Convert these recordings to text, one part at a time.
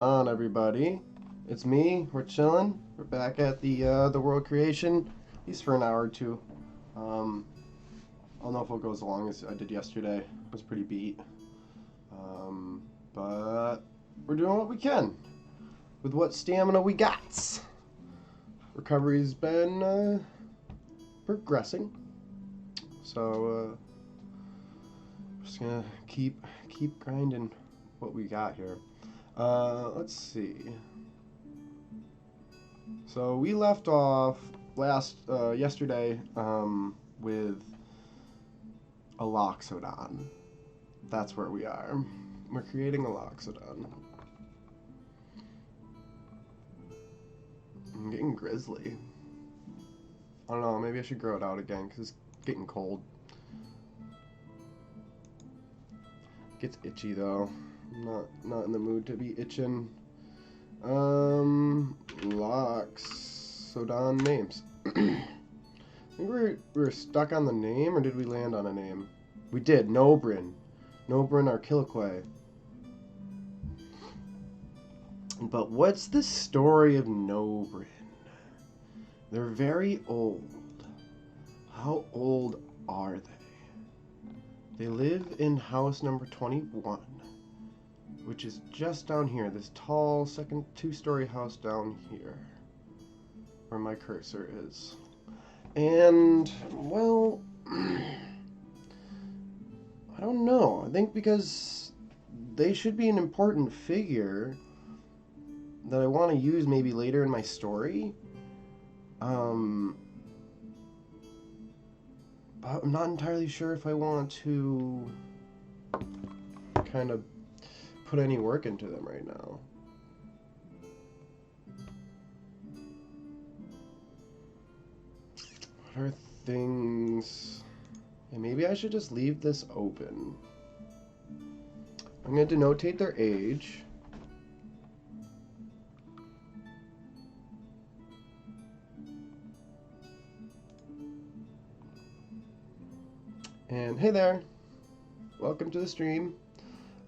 On everybody, it's me. We're chilling. We're back at the world creation, at least for an hour or two. Um, I don't know if it'll go as long as I did yesterday. I was pretty beat, but we're doing what we can with what stamina we got. Recovery's been progressing, so just gonna keep grinding what we got here. Let's see. So we left off yesterday with a loxodon. That's where we are. We're creating a loxodon. I'm getting grizzly. I don't know. Maybe I should grow it out again because it's getting cold. Gets itchy though. I'm not in the mood to be itching. Loxodon names. I think we were stuck on the name, or did we land on a name? We did. Nobrin Archiloquae. But what's the story of Nobrin? They're very old. How old are they? They live in house number 21, which is just down here. This tall second two-story house down here, where my cursor is. And, well, I don't know. I think because they should be an important figure that I want to use maybe later in my story. But I'm not entirely sure if I want to kind of put any work into them right now. What are things... Yeah, maybe I should just leave this open. I'm going to denotate their age. And hey there, welcome to the stream.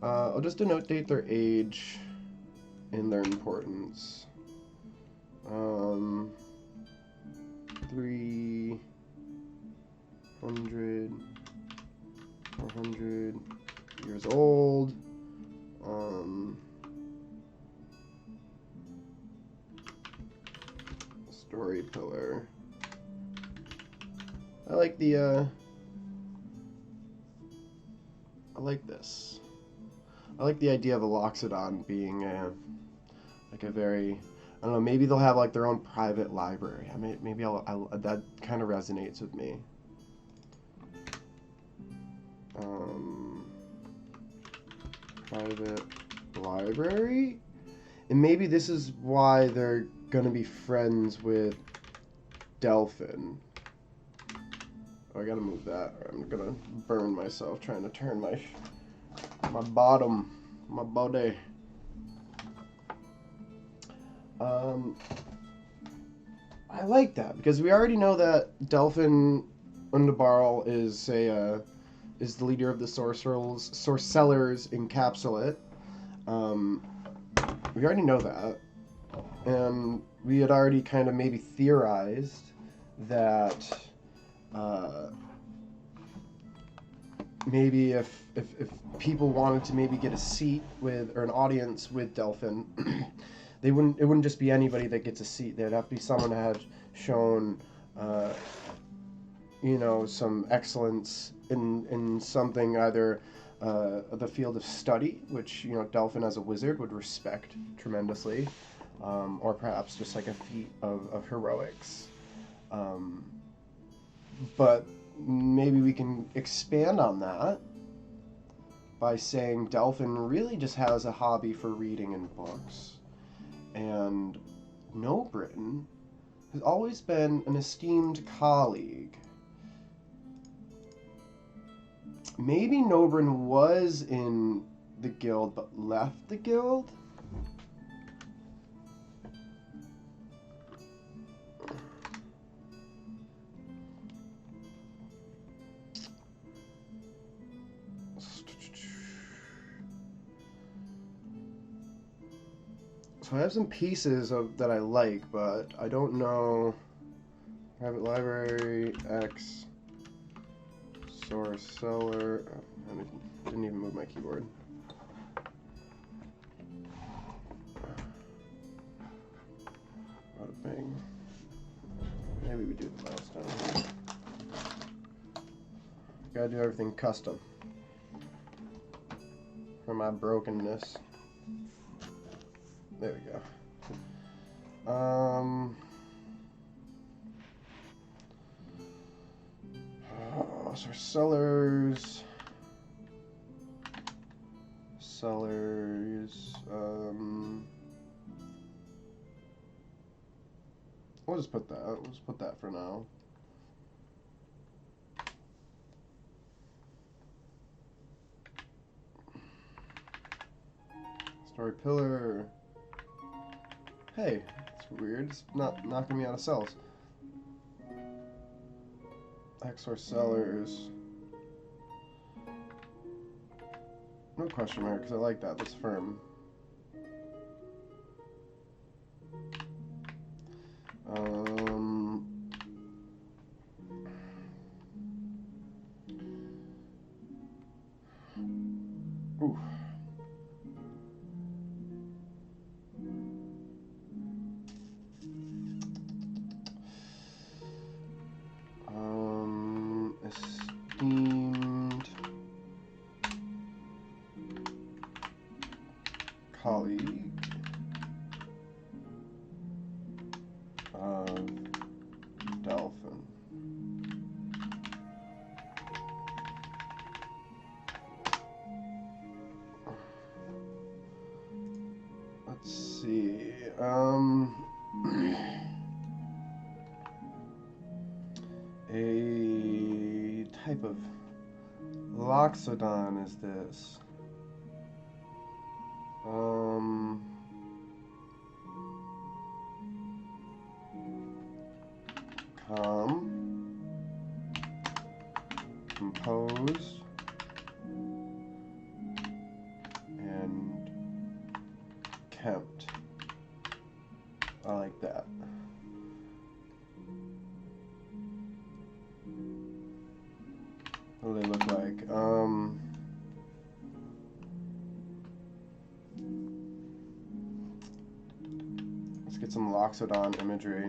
I'll just denotate their age and their importance. 300, 400 years old. Story pillar. I like the I like this. I like the idea of a loxodon being like a very, I don't know, maybe they'll have like their own private library. Maybe that kind of resonates with me. Private library? And maybe this is why they're gonna be friends with Delphin. Oh, I gotta move that, or I'm gonna burn myself trying to turn my body. I like that because we already know that Delphin Undabarl is is the leader of the Sorcellers Encapsulate. We already know that, and we had already kind of maybe theorized that maybe if people wanted to maybe get a seat with, or an audience with Delphin, it wouldn't just be anybody that gets a seat. There'd have to be someone that had shown some excellence in something, either the field of study, which Delphin as a wizard would respect tremendously, or perhaps just like a feat of heroics. But maybe we can expand on that by saying Delphin really just has a hobby for reading and books. And Nobrin has always been an esteemed colleague. Maybe Nobrin was in the guild but left the guild? So I have some pieces of that I like, but I don't know. Private library, X, source, seller. Oh, I didn't even move my keyboard. Bada bing. Maybe we do the milestone. Gotta do everything custom for my brokenness. There we go. So sellers. We'll just put that. We'll just put that for now. Story pillar. Hey, it's weird. It's not knocking me out of cells. XOR sellers. No question mark, because I like that. That's firm. Ooh. Esteemed colleague of Dolphin. Let's see. A type of loxodon is this? Composed and kept. I like that. What do they look like? Let's get some loxodon imagery.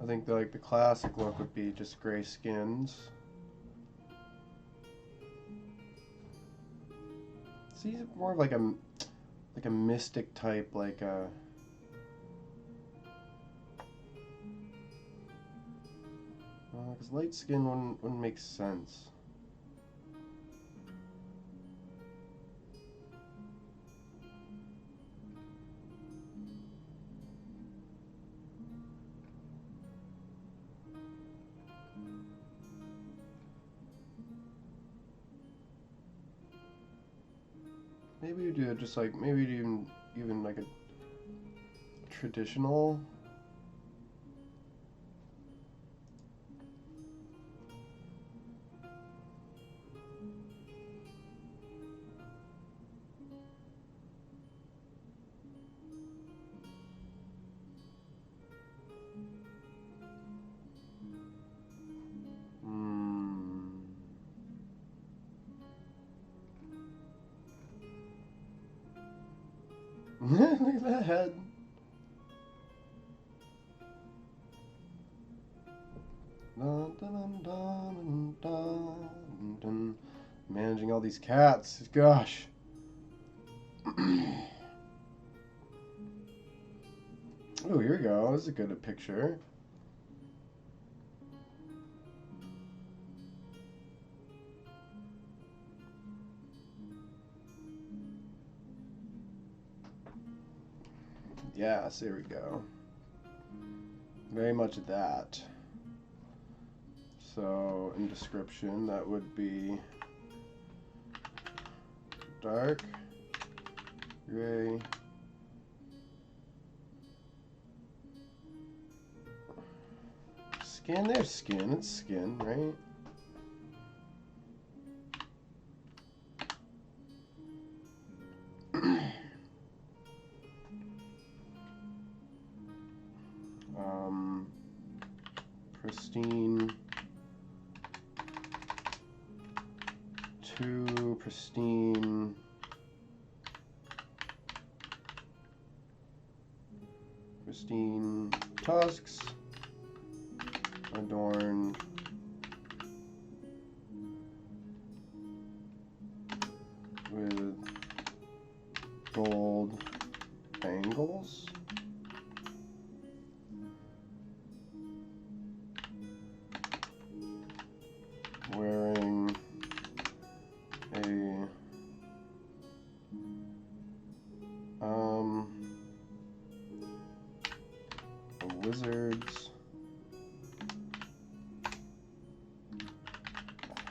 I think the classic look would be just gray skins. See, he's more of like a mystic type, like a because light skin wouldn't make sense. Maybe you do just like maybe even like a traditional. Look at that head. Dun, dun, dun, dun, dun, dun. Managing all these cats. Gosh. Oh, here we go. This is a good picture. Yes, there we go. Very much that. So, in description, that would be dark, gray, Skin, there's skin. It's skin, right? Pristine. 2 pristine. Pristine tusks. Adorned with gold bangles. Wearing a wizard's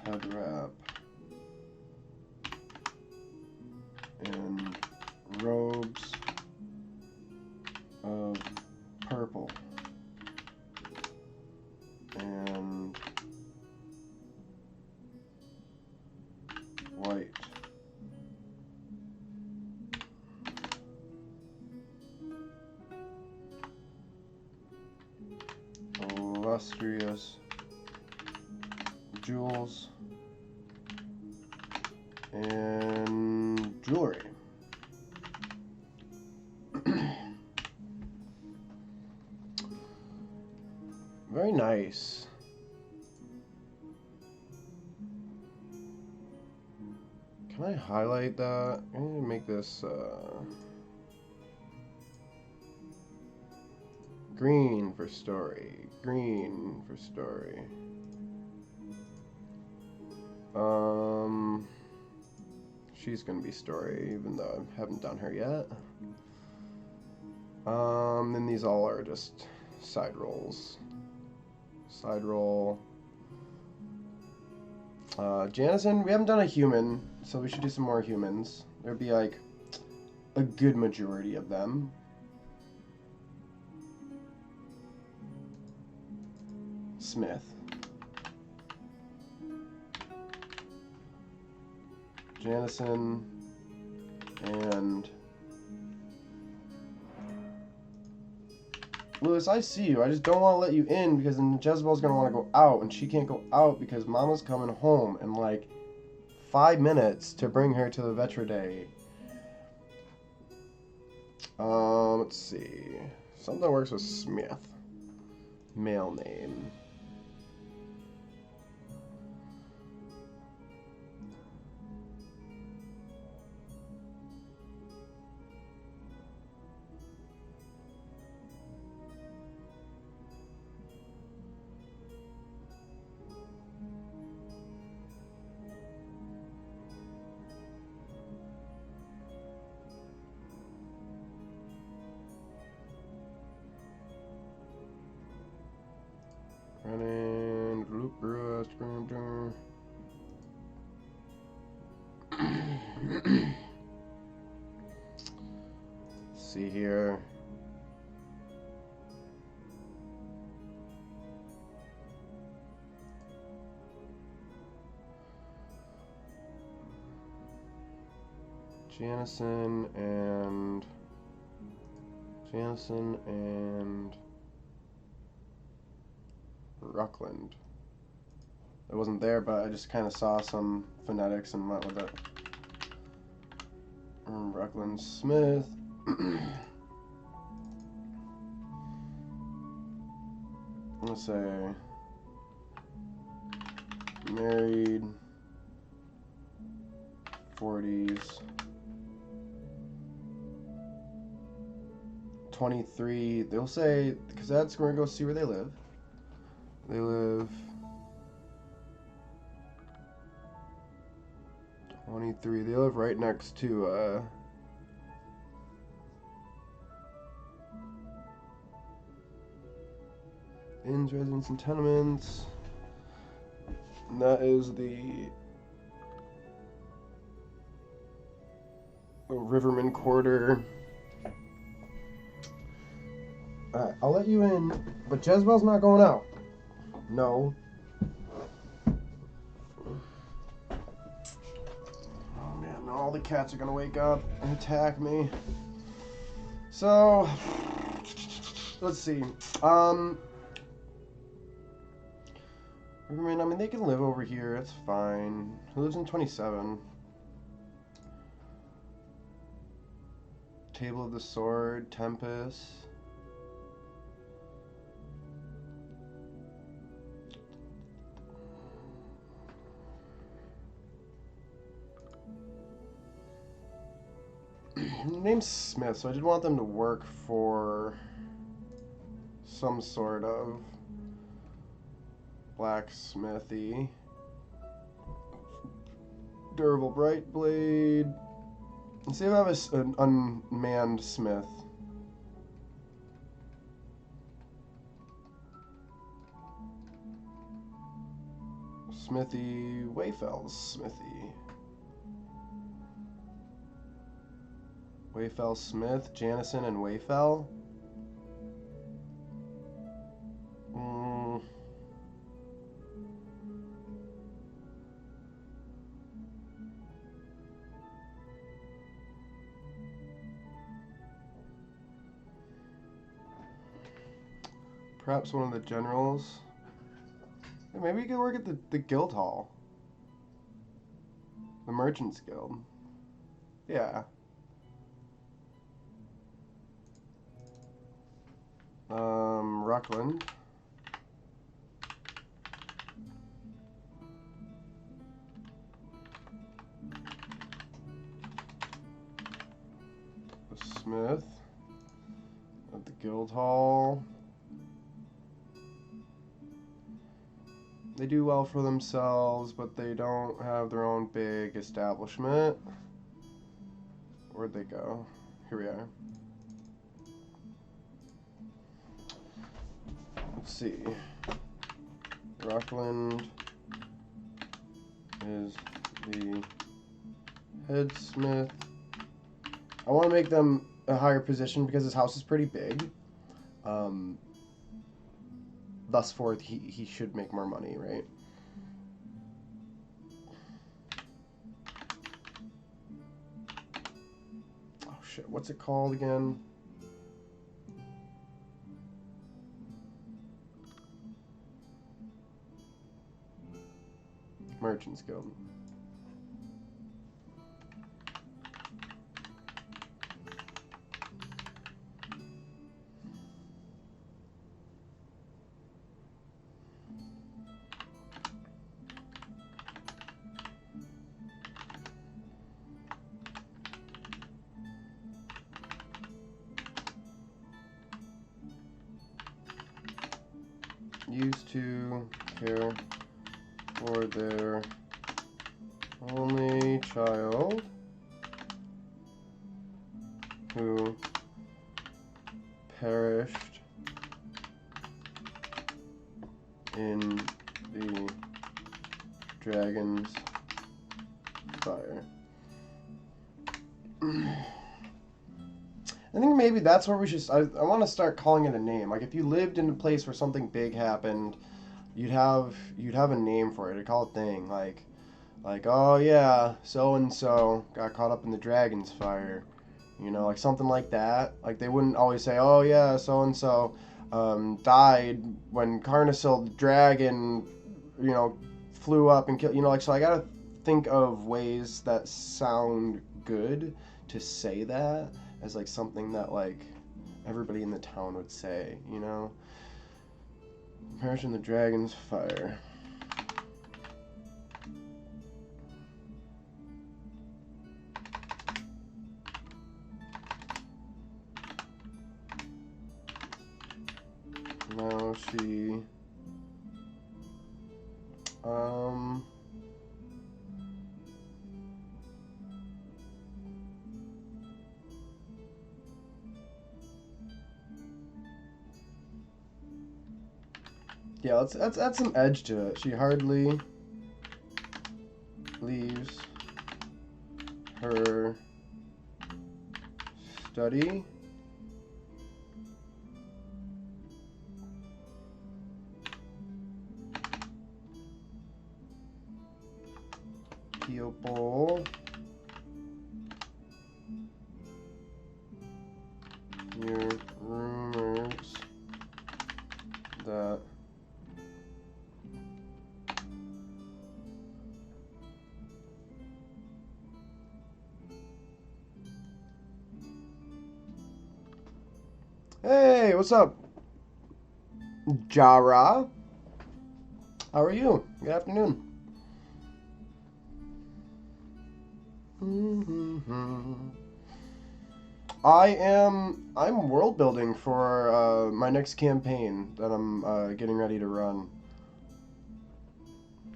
head wrap and robes of purple and white. Illustrious jewels and jewelry. Very nice. Can I highlight that? I need to make this green for story. Green for story. She's gonna be story, even though I haven't done her yet. Then these all are just side rolls. Side roll. Janison, we haven't done a human, so we should do some more humans. There'd be like a good majority of them. Smith. Janison and Lewis, I see you. I just don't want to let you in because then Jezebel's going to want to go out and she can't go out because Mama's coming home in like 5 minutes to bring her to the Vetra Day. Let's see. Something works with Smith. Male name. Running, loop, rust, see here. Janison and Ruckland. It wasn't there, but I just kind of saw some phonetics and went with it. Ruckland Smith. Let's say married, 40s, 23. They'll say, because that's where we go see where they live. They live 23. They live right next to inns, residence, and tenements. And that is the Riverman Quarter. Alright, I'll let you in, but Jezebel's not going out. No. Oh man, now all the cats are gonna wake up and attack me. So, let's see. I mean, they can live over here. It's fine. Who lives in 27? Table of the Sword, Tempest. Name's Smith, so I did want them to work for some sort of blacksmithy. Durable bright blade. Let's see if I have an unmanned smith. Smithy, Wayfell's smithy. Wayfell Smith, Janison and Wayfell. Perhaps one of the generals. Maybe you could work at the guild hall. The Merchants Guild. Yeah. Rockland. The Smith. At the guild hall. They do well for themselves, but they don't have their own big establishment. Where'd they go? Here we are. Let's see. Rockland is the head smith. I want to make them a higher position because his house is pretty big. Thus forth, he should make more money, right? Oh shit, what's it called again? Merchants Guild. Used to care for their only child who perished in the dragon's fire. I think maybe that's where we should. I want to start calling it a name. Like if you lived in a place where something big happened, you'd have a name for it. I'd call it thing. Like oh yeah, so and so got caught up in the dragon's fire. You know, like something like that. Like they wouldn't always say, oh yeah, so and so died when Carnasil the dragon, you know, flew up and killed. You know, like so. I gotta think of ways that sound good to say that. As like something that like everybody in the town would say, you know. Perish in the dragon's fire. Now she yeah, let's add some edge to it. She hardly leaves her study. valuable. Your rumors that Hey, what's up? Jara? How are you? Good afternoon. I'm world building for my next campaign that I'm getting ready to run.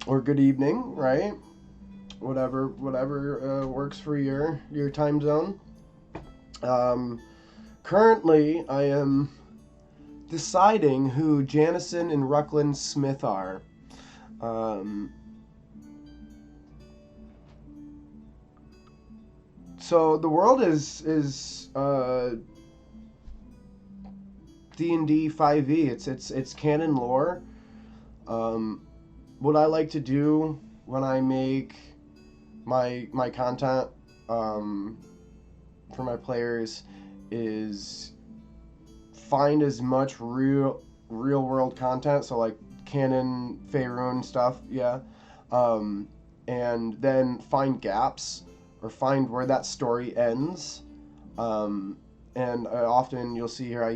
Or good evening, right? Whatever works for your time zone. Currently, I am deciding who Janison and Ruckland Smith are. So the world is DND5e. It's canon lore. What I like to do when I make my content for my players is find as much real world content, so like canon Faerun stuff, yeah, and then find gaps or find where that story ends, and often you'll see here I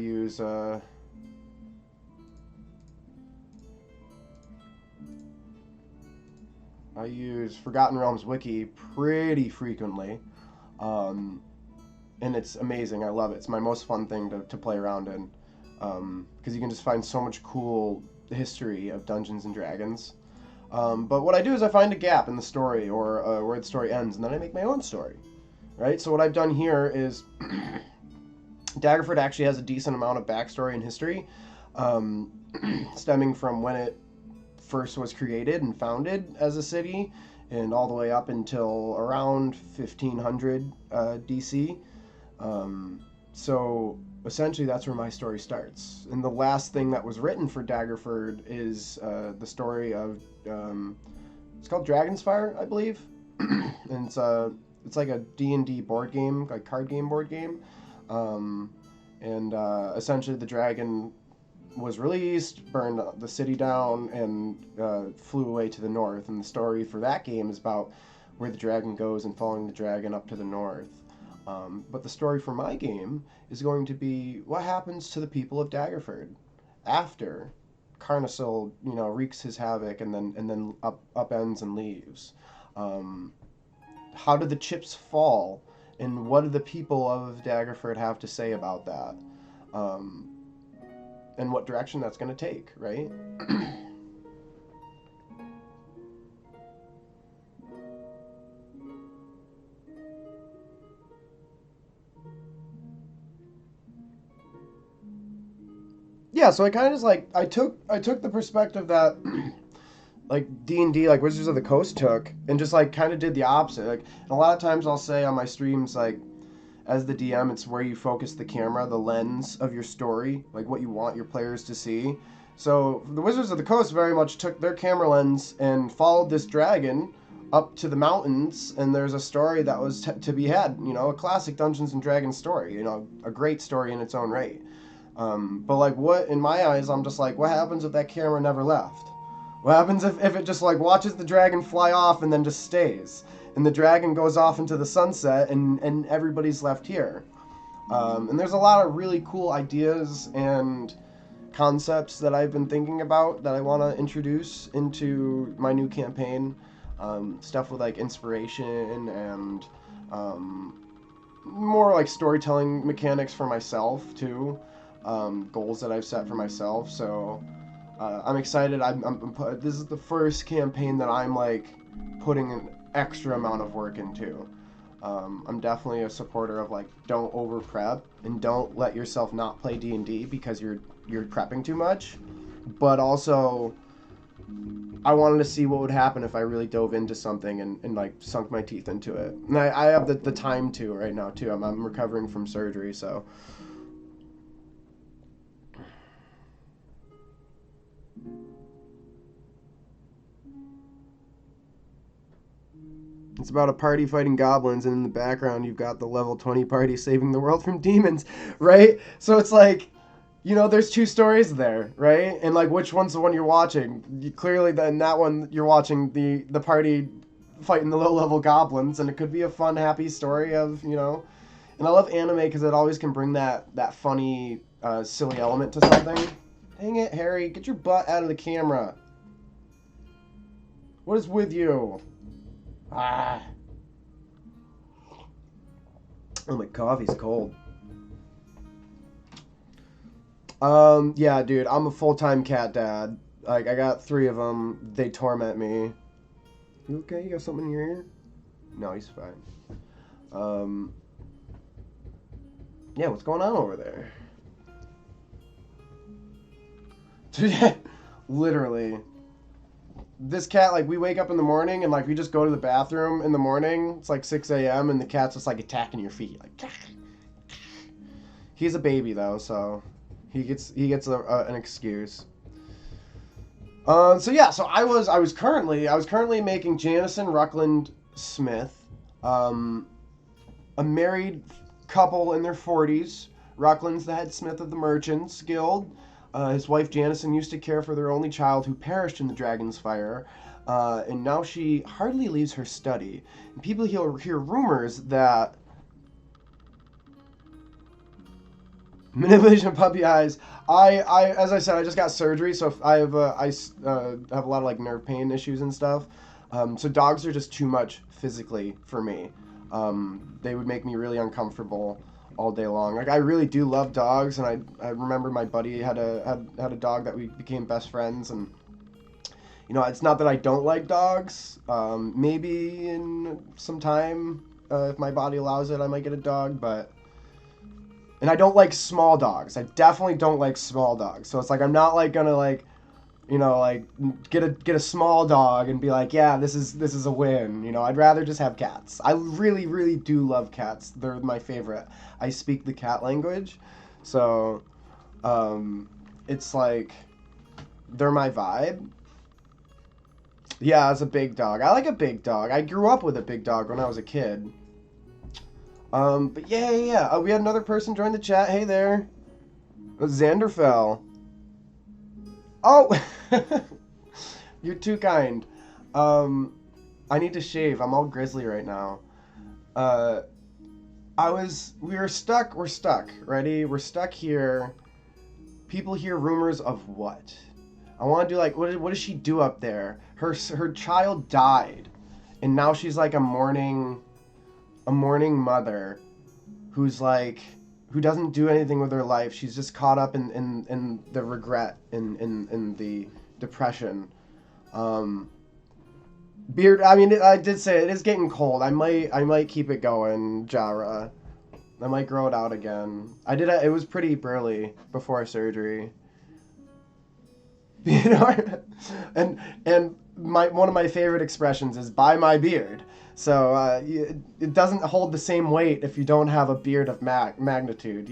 use Forgotten Realms wiki pretty frequently, and it's amazing. I love it. It's my most fun thing to play around in, because you can just find so much cool history of Dungeons and Dragons. But what I do is I find a gap in the story or where the story ends, and then I make my own story, right? So what I've done here is Daggerford actually has a decent amount of backstory and history, stemming from when it first was created and founded as a city, and all the way up until around 1500 DC. So essentially that's where my story starts. And the last thing that was written for Daggerford is the story of it's called Dragon's Fire, I believe. And it's like a D&D board game, like card game board game. And essentially the dragon was released, burned the city down, and flew away to the north. And the story for that game is about where the dragon goes and following the dragon up to the north. But the story for my game is going to be what happens to the people of Daggerford after Carnisil, wreaks his havoc and then upends and leaves. How do the chips fall, and what do the people of Daggerford have to say about that? And what direction that's going to take, right? Yeah, so I kind of just like I took the perspective that like D&D, like Wizards of the Coast took, and just like kind of did the opposite. Like a lot of times I'll say on my streams, like as the DM, it's where you focus the camera, the lens of your story, like what you want your players to see. So the Wizards of the Coast very much took their camera lens and followed this dragon up to the mountains, and there's a story that was to be had, a classic Dungeons and Dragons story, a great story in its own right. But like what, in my eyes, I'm just like, what happens if that camera never left? What happens if it just like watches the dragon fly off and then just stays? And the dragon goes off into the sunset and everybody's left here. And there's a lot of really cool ideas and concepts that I've been thinking about that I want to introduce into my new campaign. Stuff with like inspiration and more like storytelling mechanics for myself too. Goals that I've set for myself. So I'm excited. This is the first campaign that I'm like putting an extra amount of work into. I'm definitely a supporter of like don't over prep and don't let yourself not play D&D because you're prepping too much. But also, I wanted to see what would happen if I really dove into something and like sunk my teeth into it. And I have the time to right now too. I'm recovering from surgery, so. It's about a party fighting goblins, and in the background you've got the level 20 party saving the world from demons, right? So it's like, there's two stories there, right? And like, which one's the one you're watching? Clearly, then that one you're watching the party fighting the low level goblins, and it could be a fun, happy story of, And I love anime because it always can bring that funny, silly element to something. Dang it, Harry, get your butt out of the camera. What is with you? Ah. Oh, my coffee's cold. Yeah, dude, I'm a full-time cat dad. Like, I got 3 of them. They torment me. You okay? You got something in your ear? No, he's fine. Yeah, what's going on over there? Literally. This cat, like, we wake up in the morning and, like, we just go to the bathroom in the morning. It's like 6 a.m. and the cat's just, like, attacking your feet. Like, he's a baby, though, so he gets an excuse. So I was currently making Janison Ruckland Smith, a married couple in their 40s. Ruckland's the head smith of the Merchants Guild. His wife Janison used to care for their only child who perished in the dragon's fire, and now she hardly leaves her study. And people hear rumors that manipulation of puppy eyes. I as I said, I just got surgery, so I have a lot of like nerve pain issues and stuff. So dogs are just too much physically for me. They would make me really uncomfortable all day long. Like, I really do love dogs, and I remember my buddy had a dog that we became best friends, and it's not that I don't like dogs. Maybe in some time, if my body allows it, I might get a dog, and I don't like small dogs. I definitely don't like small dogs. So it's like, I'm not like gonna like get a small dog and be like, yeah, this is a win. I'd rather just have cats. I really, really do love cats. They're my favorite. I speak the cat language, so it's like they're my vibe. Yeah, it's a big dog. I like a big dog. I grew up with a big dog when I was a kid. But yeah. We had another person join the chat. Hey there, Xanderfell. Oh, you're too kind. I need to shave. I'm all grizzly right now. We're stuck. Ready? We're stuck here. People hear rumors of what? I want to do like, what does she do up there? Her child died, and now she's like a mourning mother, who doesn't do anything with her life. She's just caught up in the regret, in the depression. Beard. I mean, I did say it is getting cold. I might keep it going, Jara. I might grow it out again. It was pretty early before surgery. And one of my favorite expressions is "by my beard." So it doesn't hold the same weight if you don't have a beard of magnitude,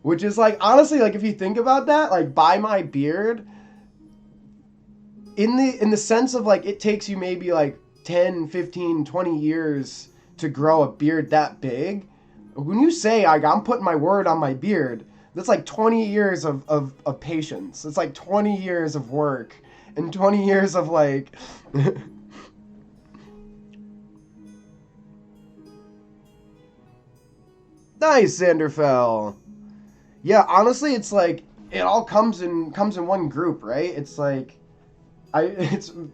which is like, honestly, like, if you think about that, like, by my beard, in the sense of like, it takes you maybe like 10, 15, 20 years to grow a beard that big. When you say, like, I'm putting my word on my beard, that's like 20 years of patience. It's like 20 years of work and 20 years of like... Nice, Xanderfell. Yeah, honestly, it's like, it all comes in one group, right? It's like, I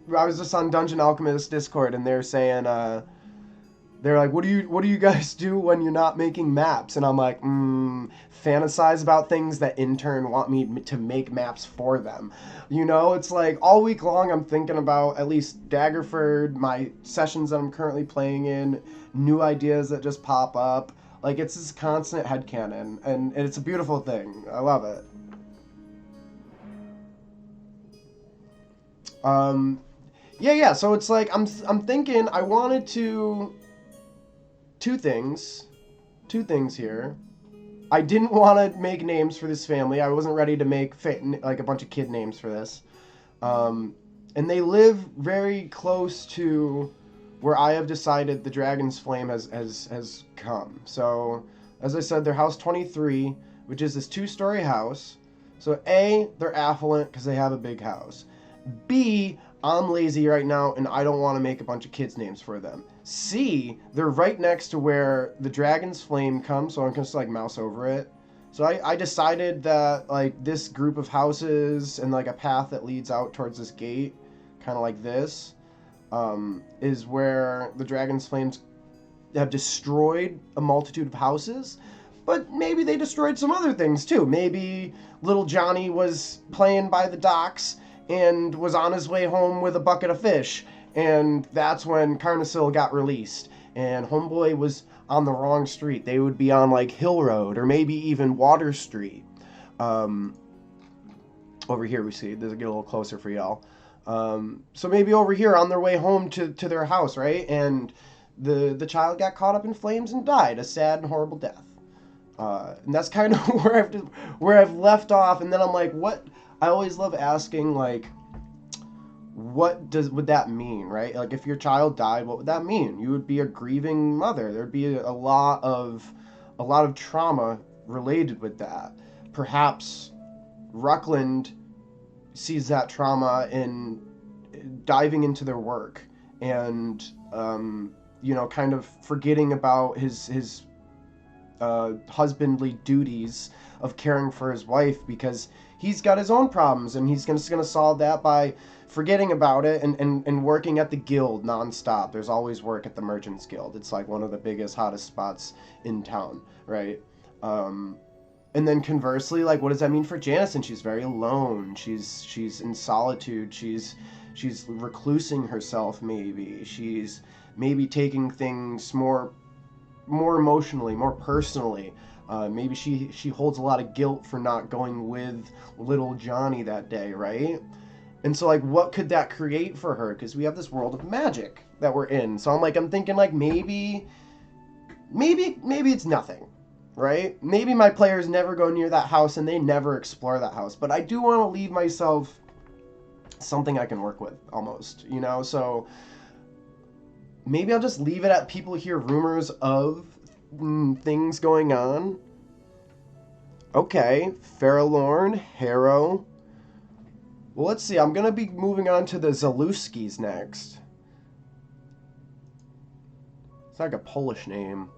was just on Dungeon Alchemist Discord, and they're saying, they're like, what do you guys do when you're not making maps? And I'm like, fantasize about things that in turn want me to make maps for them. It's like all week long I'm thinking about at least Daggerford, my sessions that I'm currently playing in, new ideas that just pop up. Like, it's this constant headcanon, and it's a beautiful thing. I love it. Yeah, so it's like, I'm thinking I wanted to... Two things here. I didn't want to make names for this family. I wasn't ready to make like a bunch of kid names for this. And they live very close to where I have decided the Dragon's Flame has come. So, as I said, they're house 23, which is this 2-story house. So, A, they're affluent because they have a big house. B, I'm lazy right now and I don't want to make a bunch of kids' names for them. C, they're right next to where the Dragon's Flame comes, so I'm just like mouse over it. So I decided that like this group of houses and like a path that leads out towards this gate, kind of like this, is where the Dragon's Flames have destroyed a multitude of houses. But maybe they destroyed some other things too. Maybe little Johnny was playing by the docks and was on his way home with a bucket of fish. And that's when Carnasil got released. And Homeboy was on the wrong street. They would be on like Hill Road or maybe even Water Street. Over here we see, this will get a little closer for y'all. So maybe over here on their way home to their house, right? And the child got caught up in flames and died a sad and horrible death. And that's kind of where I've left off. And then I'm like, what? I always love asking, like, what would that mean, right? Like, if your child died, what would that mean? You would be a grieving mother. There'd be a lot of trauma related with that. Perhaps Ruckland sees that trauma in diving into their work and kind of forgetting about his husbandly duties of caring for his wife because he's got his own problems and he's just going to solve that by forgetting about it and working at the guild nonstop. There's always work at the Merchants Guild. It's like one of the biggest, hottest spots in town, right? And then conversely, like, what does that mean for Janice? And she's very alone. She's in solitude. She's reclusing herself. Maybe she's maybe taking things more emotionally, more personally. Maybe she holds a lot of guilt for not going with little Johnny that day, right? And so, like, what could that create for her? Because we have this world of magic that we're in. So I'm thinking, like, maybe it's nothing, right? Maybe my players never go near that house and they never explore that house. But I do want to leave myself something I can work with, almost, So maybe I'll just leave it at people hear rumors of things going on. Okay, Faralorn, Harrow. Well, let's see. I'm going to be moving on to the Zaluskis next. It's like a Polish name.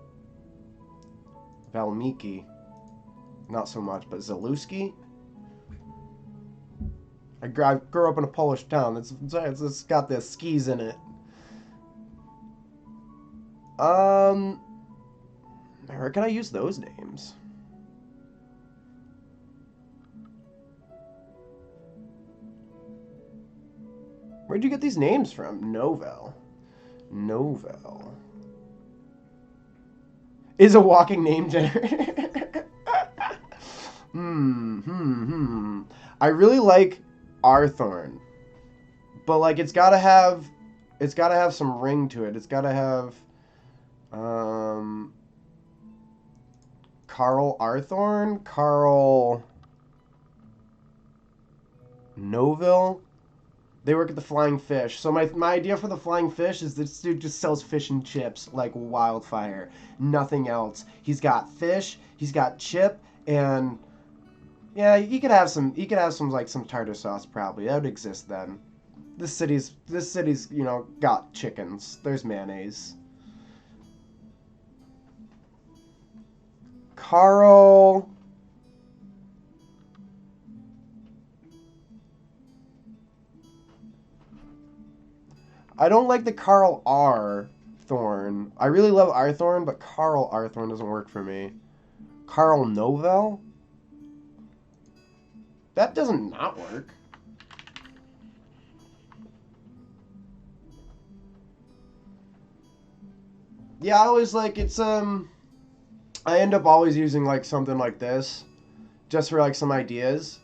Valmiki. Not so much, but Zaluski? I grew up in a Polish town. It's got the skis in it. Where can I use those names? Where'd you get these names from? Novel. Is a walking name generator. I really like Arthorn, but like it's gotta have some ring to it. It's gotta have Carl Arthorn, Carl Noville. They work at the Flying Fish. So my idea for the Flying Fish is this dude just sells fish and chips like wildfire. Nothing else. He's got fish, he's got chip, and yeah, he could have some like some tartar sauce probably. That would exist then. This city's got chickens. There's mayonnaise. Carl. I don't like the Carl R. Thorn. I really love Arthorn, but Carl Arthorn doesn't work for me. Carl Novell? That doesn't not work. Yeah, I always like it's I end up always using like something like this just for like some ideas.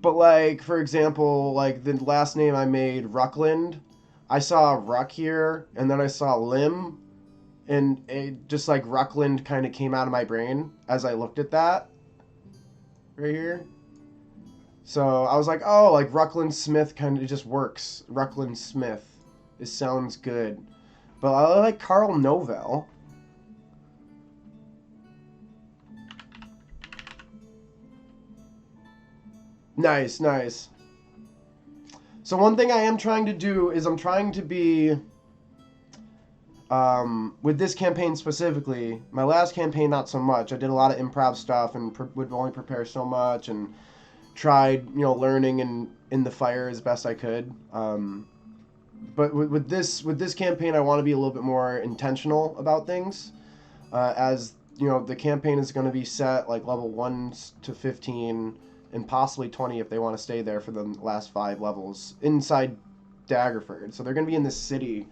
But like, for example, like the last name I made, Ruckland, I saw Ruck here, and then I saw Lim, and it just like Ruckland kind of came out of my brain as I looked at that. Right here. So I was like, oh, like Ruckland Smith kind of just works. Ruckland Smith. It sounds good. But I like Carl Novell. Nice, nice. So one thing I am trying to do is I'm trying to be, with this campaign specifically, my last campaign not so much. I did a lot of improv stuff and would only prepare so much and tried, learning in the fire as best I could. But with this campaign, I want to be a little bit more intentional about things. As the campaign is going to be set like level 1 to 15 and possibly 20 if they want to stay there for the last 5 levels inside Daggerford. So they're going to be in this city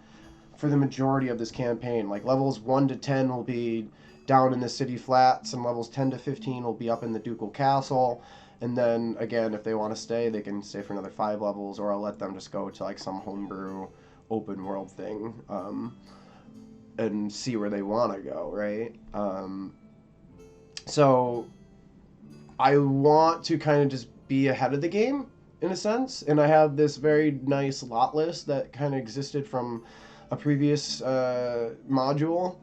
for the majority of this campaign. Like levels 1 to 10 will be down in the city flats, and levels 10 to 15 will be up in the ducal castle. And then again, if they want to stay, they can stay for another 5 levels, or I'll let them just go to like some homebrew open world thing, and see where they want to go, right? So I want to kind of just be ahead of the game in a sense, and I have this very nice lot list that kind of existed from a previous module.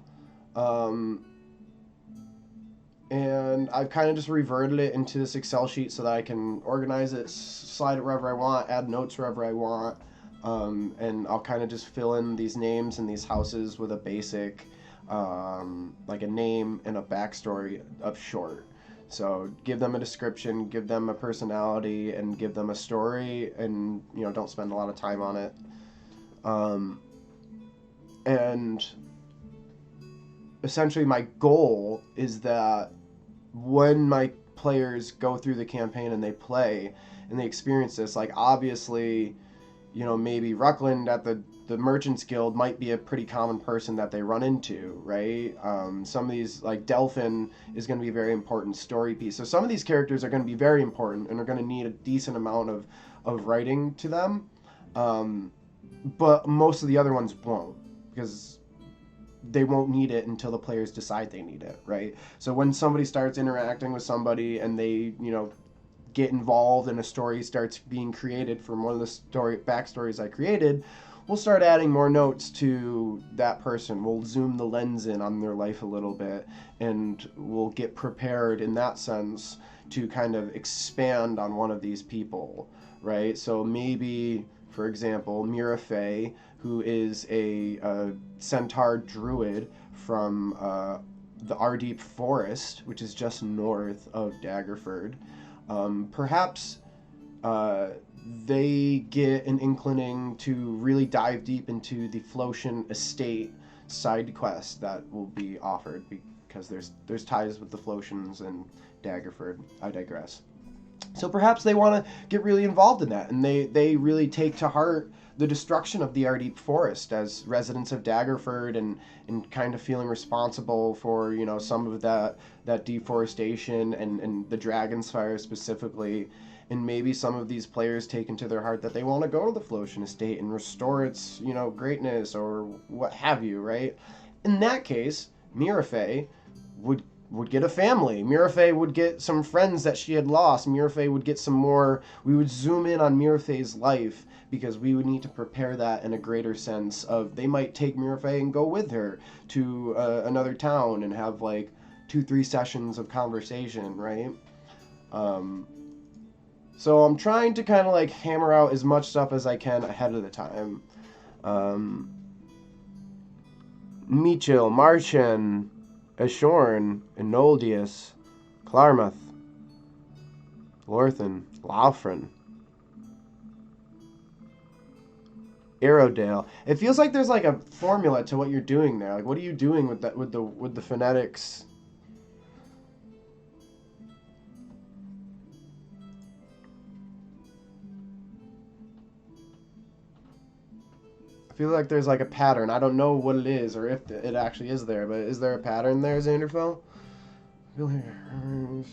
And I've kind of just reverted it into this Excel sheet so that I can organize it, slide it wherever I want, add notes wherever I want, and I'll kind of just fill in these names and these houses with a basic, like a name and a backstory of short. So give them a description, give them a personality, and give them a story, and don't spend a lot of time on it. And essentially my goal is that when my players go through the campaign and they play and they experience this, like obviously, maybe Ruckland at the Merchants Guild might be a pretty common person that they run into, right? Some of these, like Delphin is going to be a very important story piece. So some of these characters are going to be very important and are going to need a decent amount of writing to them. But most of the other ones won't, because they won't need it until the players decide they need it, right? So when somebody starts interacting with somebody and they, get involved and a story starts being created from one of the backstories I created, we'll start adding more notes to that person. We'll zoom the lens in on their life a little bit, and we'll get prepared in that sense to kind of expand on one of these people, right? So maybe, for example, Mira Fey, who is a centaur druid from the Ardeep Forest, which is just north of Daggerford. Perhaps they get an inclining to really dive deep into the Flotian Estate side quest that will be offered, because there's ties with the Flotians and Daggerford. I digress. So perhaps they want to get really involved in that, and they really take to heart the destruction of the Ardeep Forest as residents of Daggerford, and kind of feeling responsible for some of that deforestation and the Dragon's Fire specifically. And maybe some of these players take into their heart that they want to go to the Flotian Estate and restore its greatness or what have you, right? In that case, Mirafe would get a family. Mirafe would get some friends that she had lost. Mirafe would get some more. We would zoom in on Mirafe's life, because we would need to prepare that in a greater sense of they might take Mirafe and go with her to another town and have like 2-3 sessions of conversation, right? So I'm trying to kind of like hammer out as much stuff as I can ahead of the time. Michil, Marchen, Ashorn, Enoldius, Clarmouth, Lorthan, Laufren, Arrowdale. It feels like there's like a formula to what you're doing there. Like, what are you doing with that, with the phonetics? I feel like there's like a pattern. I don't know what it is, or if it actually is there, but is there a pattern there, Xanderfell? I feel like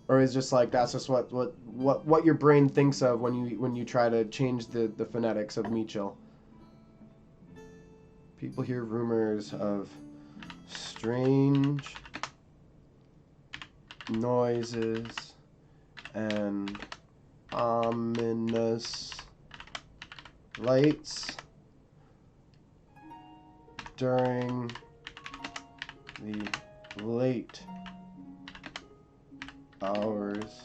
or is just like that's just what your brain thinks of when you try to change the phonetics of Michil. People hear rumors of strange noises and ominous lights during the late hours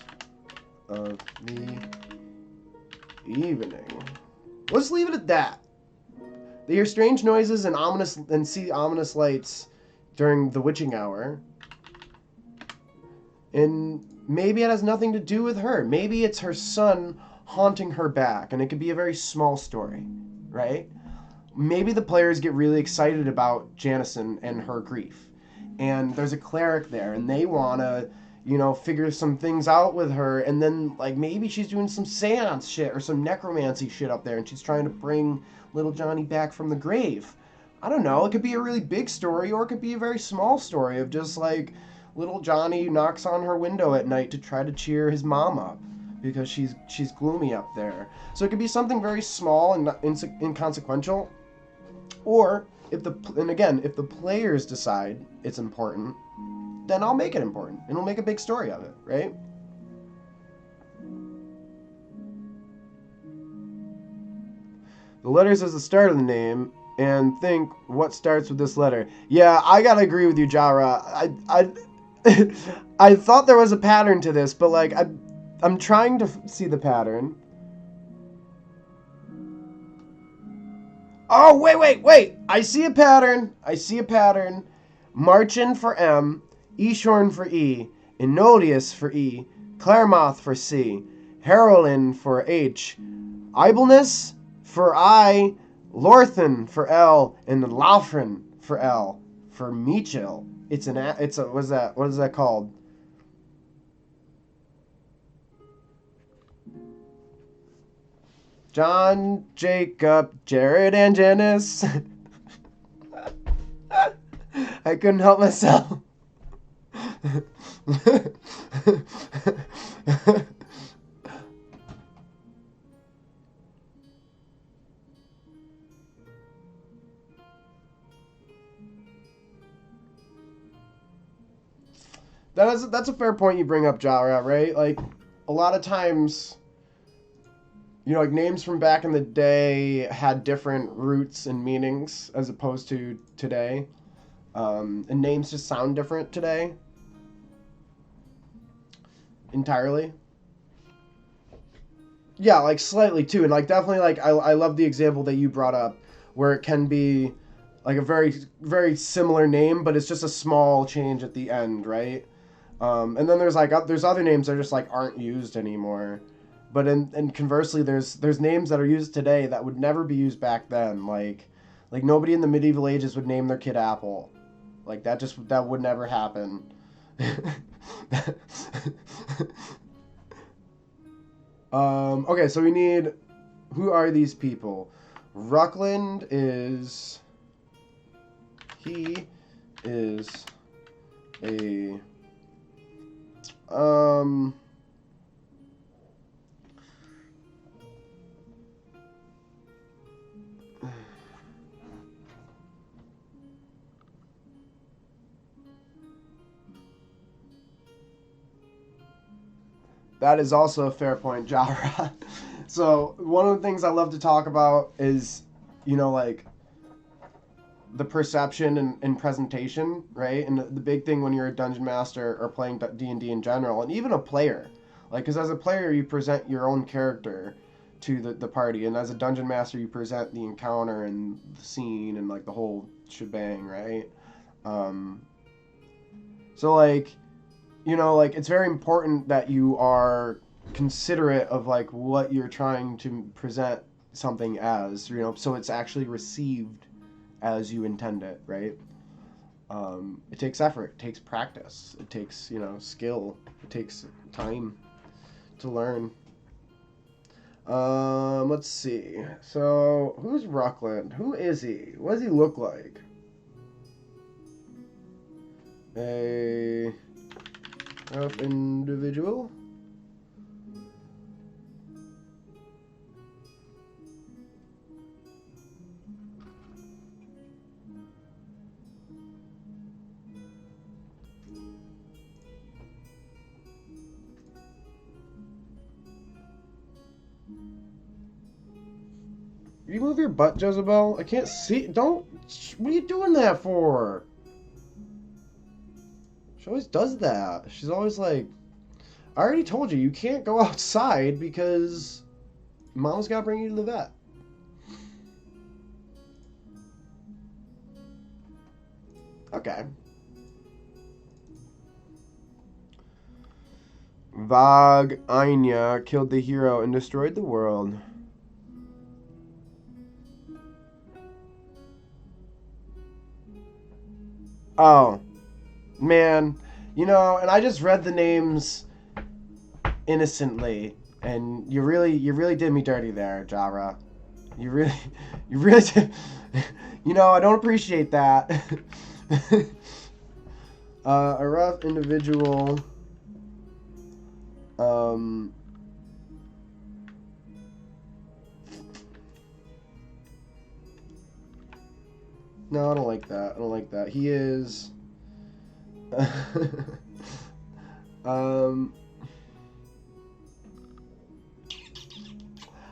of the evening. Let's leave it at that. They hear strange noises and see ominous lights during the witching hour. And maybe it has nothing to do with her. Maybe it's her son haunting her back, and it could be a very small story, right? Maybe the players get really excited about Janison and her grief. And there's a cleric there, and they want to, figure some things out with her. And then, maybe she's doing some seance shit or some necromancy shit up there, and she's trying to bring little Johnny back from the grave. I don't know. It could be a really big story, or it could be a very small story of just, little Johnny knocks on her window at night to try to cheer his mom up because she's gloomy up there. So it could be something very small and inconsequential. Or if the players decide it's important, then I'll make it important and we'll make a big story of it, right? The letters is the start of the name, and think what starts with this letter. Yeah, I gotta agree with you, Jara. I thought there was a pattern to this, but I'm trying to see the pattern. Oh, wait. I see a pattern. Marchin for M, Eshorn for E, Enodius for E, Claremoth for C, Harolyn for H, Ibleness for I, Lorthan for L, and Laufren for L. For Michel. What is that called? John, Jacob, Jared, and Janice. I couldn't help myself. That's a fair point you bring up, Jara, right? A lot of times, names from back in the day had different roots and meanings as opposed to today. And names just sound different today. Entirely. Yeah, slightly too. And definitely I love the example that you brought up where it can be a very, very similar name, but it's just a small change at the end, right? And then there's other names that just aren't used anymore. But and conversely, there's names that are used today that would never be used back then. Like nobody in the medieval ages would name their kid Apple. That would never happen. Okay, so we need, who are these people? Ruckland is, he is a that is also a fair point, Jara. So one of the things I love to talk about is, the perception and presentation, right? And the big thing when you're a dungeon master or playing D&D in general, and even a player, because as a player you present your own character to the party, and as a dungeon master you present the encounter and the scene and the whole shebang, right? So it's very important that you are considerate of what you're trying to present something as, so it's actually received as you intend it, right? It takes effort, it takes practice, it takes, skill, it takes time to learn. Let's see. So, who's Ruckland? Who is he? What does he look like? A rough individual? You move your butt, Jezebel? I can't see. Don't. What are you doing that for? She always does that. She's always like, I already told you, you can't go outside because Mom's got to bring you to the vet. Okay. Vag Anya killed the hero and destroyed the world. Oh, man. You know, and I just read the names innocently, and you really did me dirty there, Jara. You really did. You know, I don't appreciate that. A rough individual. No, I don't like that. I don't like that. He is.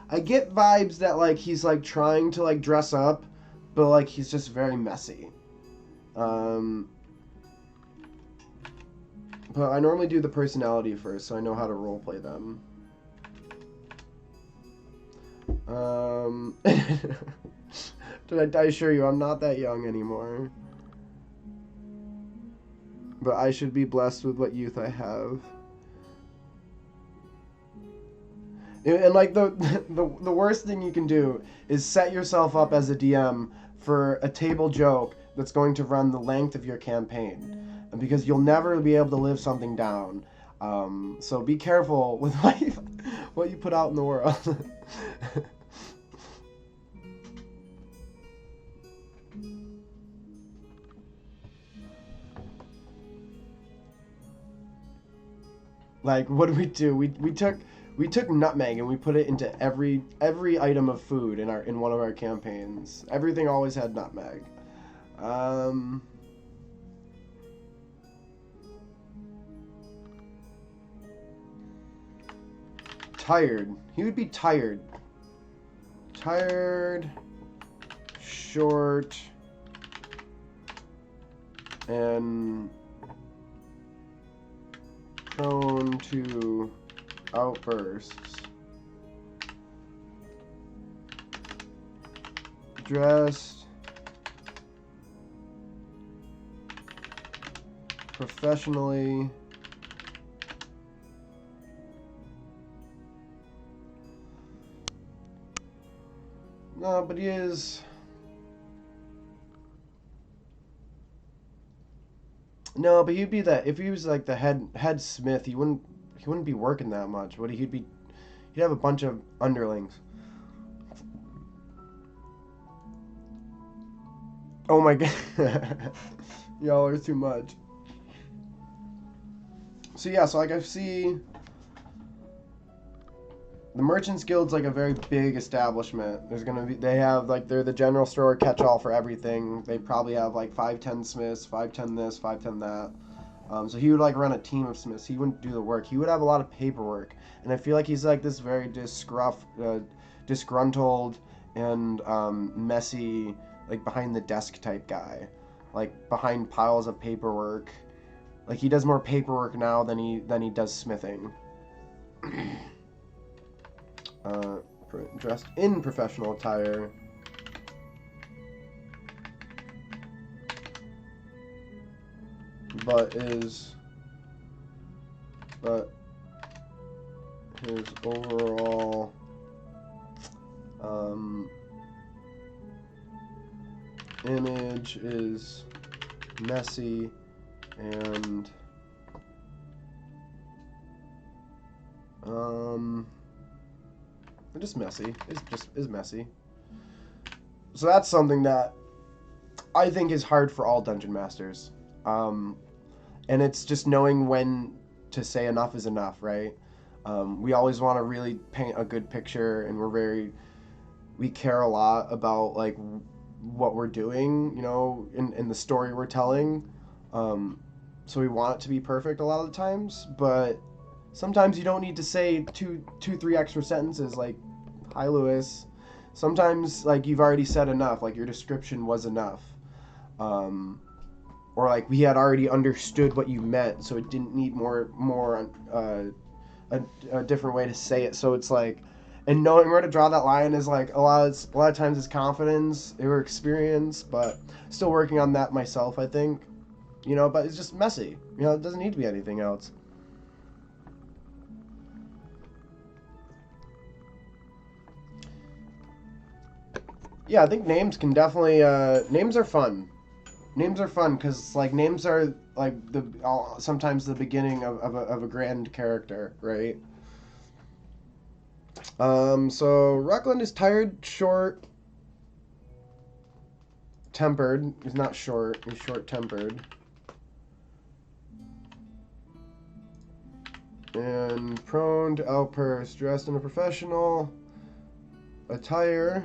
I get vibes that like he's like trying to like dress up, but like he's just very messy. But I normally do the personality first, so I know how to roleplay them. I assure you, I'm not that young anymore. But I should be blessed with what youth I have. And like the worst thing you can do is set yourself up as a DM for a table joke that's going to run the length of your campaign, because you'll never be able to live something down. So be careful with what you put out in the world. Like, what do? We took nutmeg and we put it into every item of food in one of our campaigns. Everything always had nutmeg. Tired. He would be tired. Tired, short, and prone to outbursts. Dressed professionally. No, but he is. No, but he'd be that. If he was like the head smith, he wouldn't be working that much. Would he? He'd have a bunch of underlings. Oh my god. Y'all are too much. So yeah, so like I see the Merchants Guild's like a very big establishment. They have like, they're the general store catch-all for everything. They probably have like 5-10 smiths, 5-10 this, 5-10 that. So he would like run a team of smiths. He wouldn't do the work. He would have a lot of paperwork. And I feel like he's like this very disgruntled and messy, like behind the desk type guy. Like behind piles of paperwork. Like he does more paperwork now than he does smithing. Dressed in professional attire. But his overall image is messy and just messy. It's messy. So that's something that I think is hard for all dungeon masters. And it's just knowing when to say enough is enough, right? We always want to really paint a good picture, and we care a lot about like what we're doing, you know, in the story we're telling. So we want it to be perfect a lot of the times, but sometimes you don't need to say two, 3 extra sentences like, "Hi, Lewis." Sometimes, like, you've already said enough, like, your description was enough. Or, like, we had already understood what you meant, so it didn't need a different way to say it. So it's like, and knowing where to draw that line is, like, a lot of times it's confidence or experience, but still working on that myself, I think. You know, but it's just messy. You know, it doesn't need to be anything else. Yeah, I think names can definitely, names are fun. Names are fun because, like, names are, like, sometimes the beginning of a grand character, right? So Rockland is tired, short, tempered. He's not short, he's short-tempered. And prone to outbursts, dressed in a professional attire.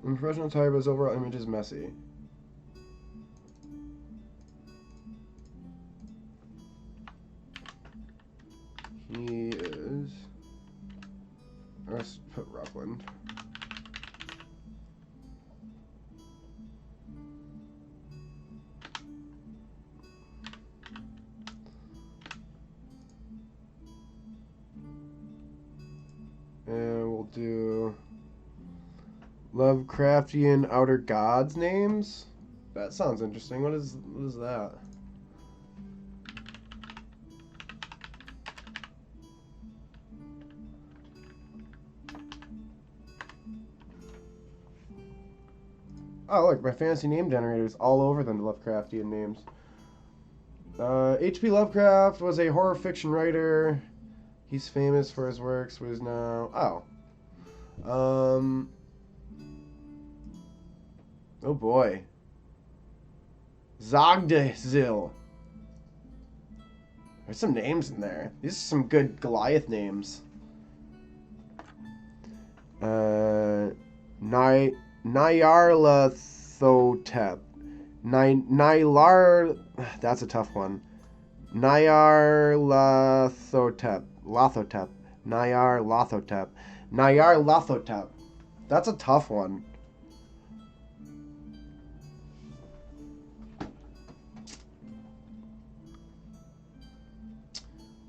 In professional attire, but his overall image is messy. He is... Let's put Rockland. And we'll do Lovecraftian outer gods names. That sounds interesting. What is that? Oh, look, my fantasy name generator is all over the Lovecraftian names. H.P. Lovecraft was a horror fiction writer. He's famous for his works, was now... Oh. Oh boy. Zogdazil. There's some names in there. These are some good Goliath names. Nyarlathotep. Nylar... That's a tough one. Nyarlathotep. Lathotep. Nyarlathotep. Nyarlathotep. That's a tough one.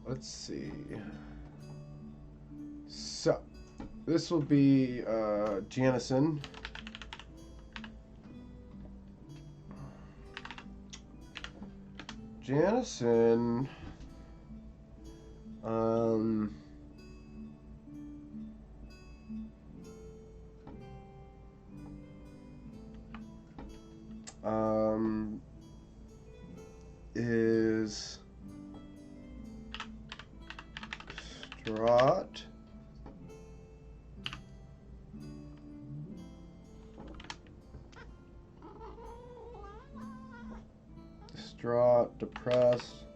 Let's see. So, this will be Janison. Janison. Is distraught, depressed,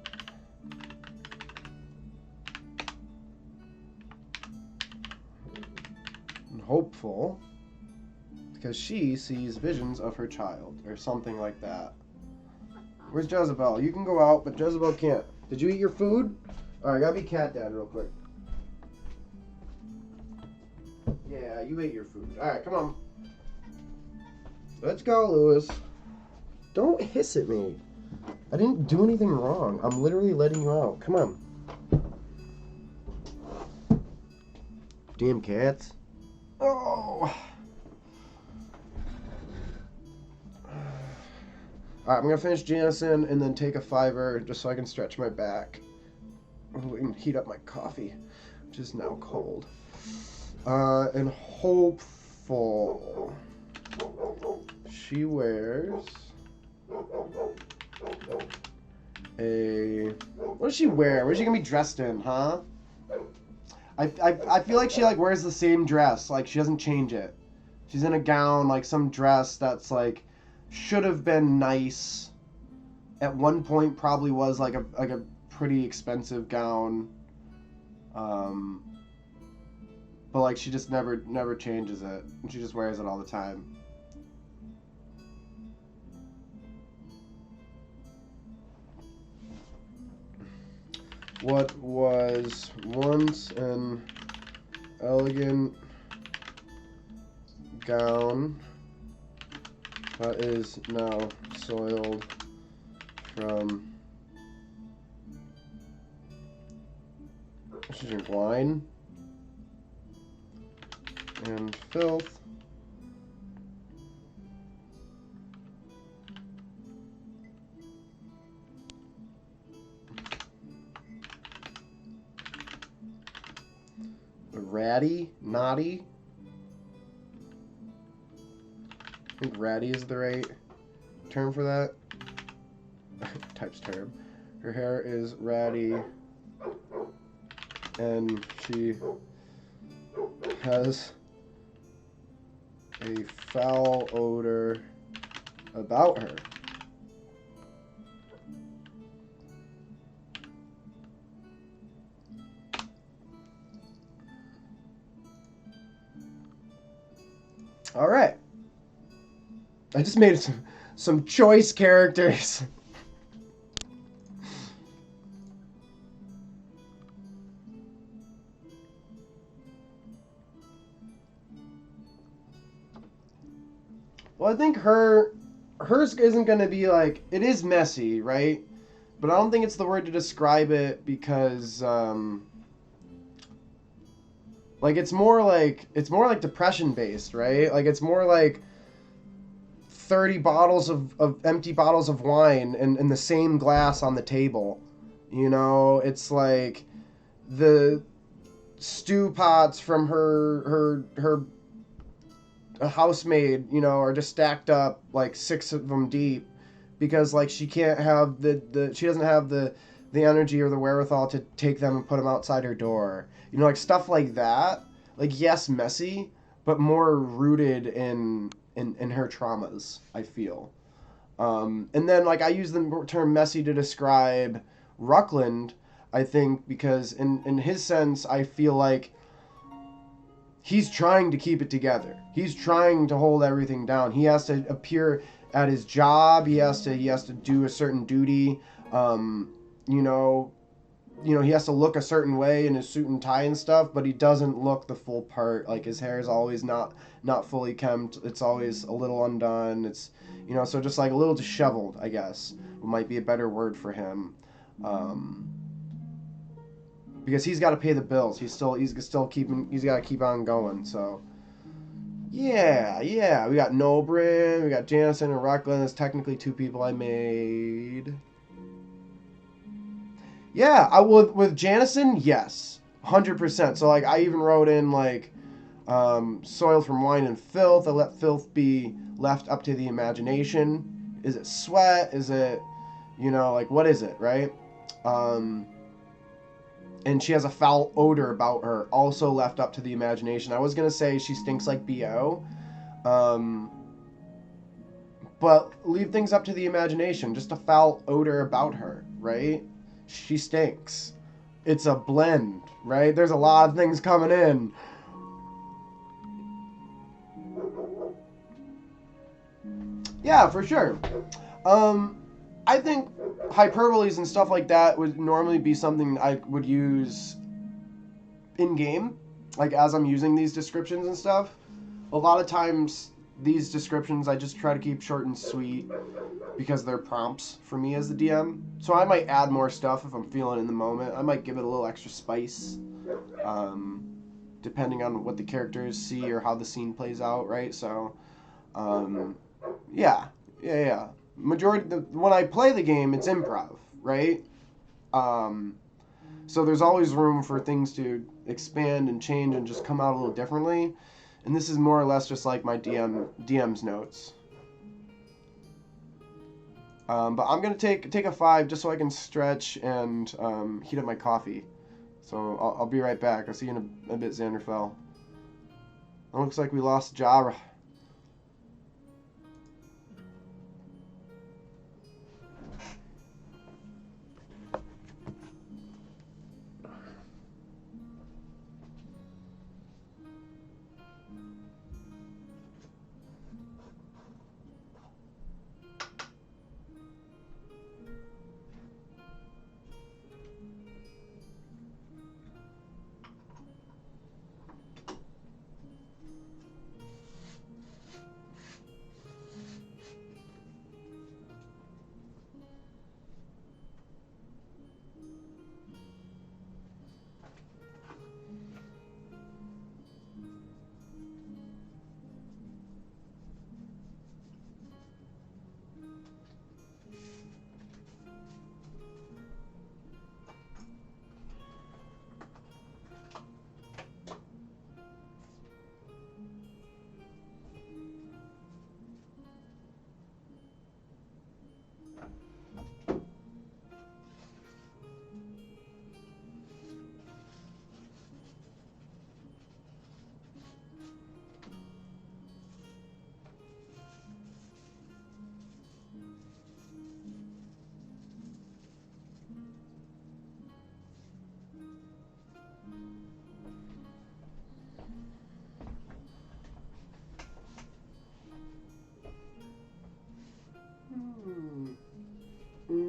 and hopeful, because she sees visions of her child, or something like that. Where's Jezebel? You can go out, but Jezebel can't. Did you eat your food? Alright, I gotta be cat dad real quick. Yeah, you ate your food. Alright, come on. Let's go, Lewis. Don't hiss at me. I didn't do anything wrong. I'm literally letting you out. Come on. Damn cats. Oh. Alright, I'm gonna finish Janison and then take a 5er just so I can stretch my back. Ooh, and heat up my coffee, which is now cold. And hopeful. She wears a... What does she wear? What is she gonna be dressed in, huh? I feel like she like wears the same dress. Like she doesn't change it. She's in a gown, like some dress that's like should have been nice. At one point, probably was like a pretty expensive gown. But like she just never changes it. And she just wears it all the time. What was once an elegant gown that is now soiled from wine and filth. Ratty? Naughty? I think ratty is the right term for that. Types term. Her hair is ratty, and she has a foul odor about her. All right. I just made some choice characters. Well, I think hers isn't going to be like, it is messy, right? But I don't think it's the word to describe it because like it's more like depression based, right? Like it's more like 30 bottles of empty bottles of wine and the same glass on the table. You know, it's like the stew pots from her housemaid, you know, are just stacked up like 6 of them deep because like she can't have she doesn't have the energy or the wherewithal to take them and put them outside her door. You know, like stuff like that. Like, yes, messy, but more rooted in her traumas, I feel. And then, like, I use the term messy to describe Ruckland, I think, because in his sense, I feel like he's trying to keep it together. He's trying to hold everything down. He has to appear at his job. He has to do a certain duty. He has to look a certain way in his suit and tie and stuff, but he doesn't look the full part. Like his hair is always not fully kempt. It's always a little undone. It's, so just like a little disheveled, I guess, might be a better word for him. Because he's got to pay the bills. He's got to keep on going. So yeah. We got Nobrin, we got Janison and Ruckland. That's technically 2 people I made. Yeah, I would with Janison, yes, 100%. So like, I even wrote in like, soiled from wine and filth. I let filth be left up to the imagination. Is it sweat? Is it, like what is it, right? And she has a foul odor about her, also left up to the imagination. I was gonna say she stinks like BO, but leave things up to the imagination. Just a foul odor about her, right? She stinks. It's a blend, right? There's a lot of things coming in. Yeah, for sure. I think hyperboles and stuff like that would normally be something I would use in-game, like as I'm using these descriptions and stuff. A lot of times, these descriptions I just try to keep short and sweet because they're prompts for me as the DM. So I might add more stuff if I'm feeling in the moment. I might give it a little extra spice, depending on what the characters see or how the scene plays out, right? So, yeah. When I play the game, it's improv, right? So there's always room for things to expand and change and just come out a little differently. And this is more or less just like my DM's notes. But I'm gonna take a 5 just so I can stretch and heat up my coffee. So I'll be right back. I'll see you in a bit, Xanderfell. It looks like we lost Jara.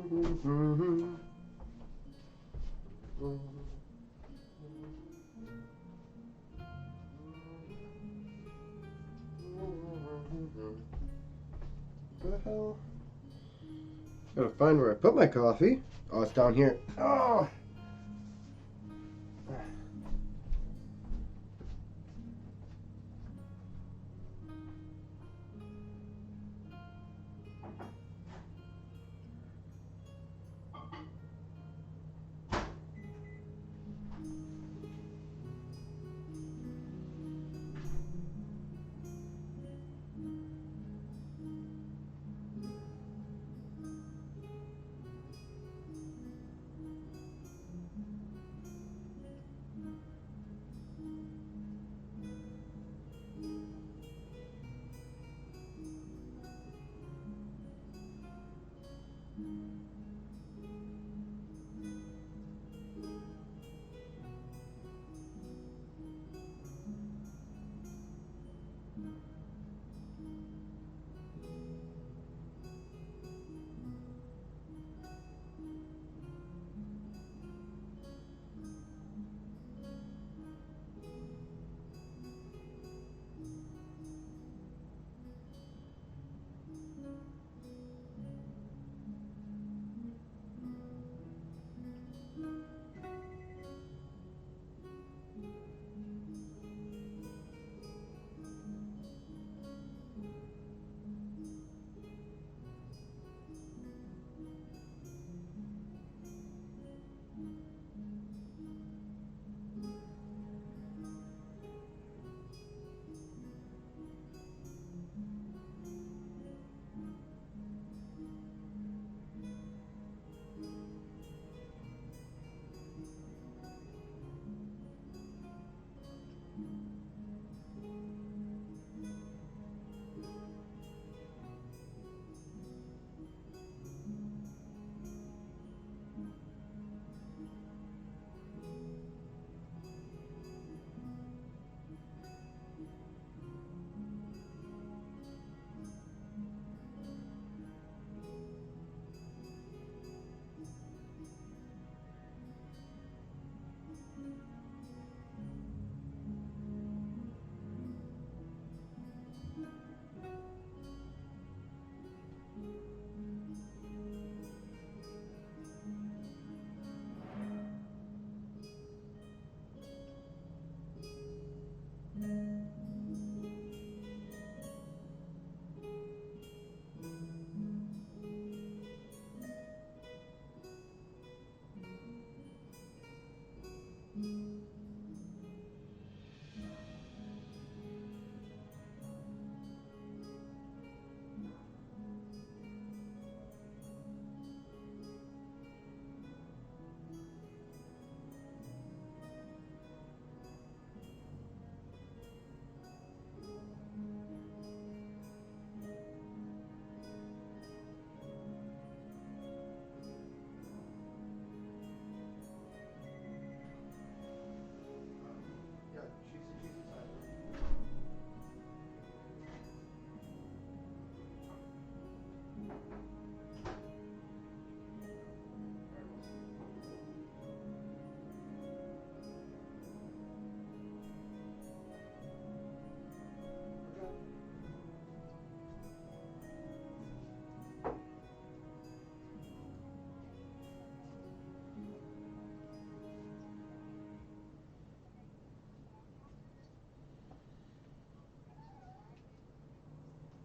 Where the hell? Gotta find where I put my coffee. Oh, it's down here. Oh!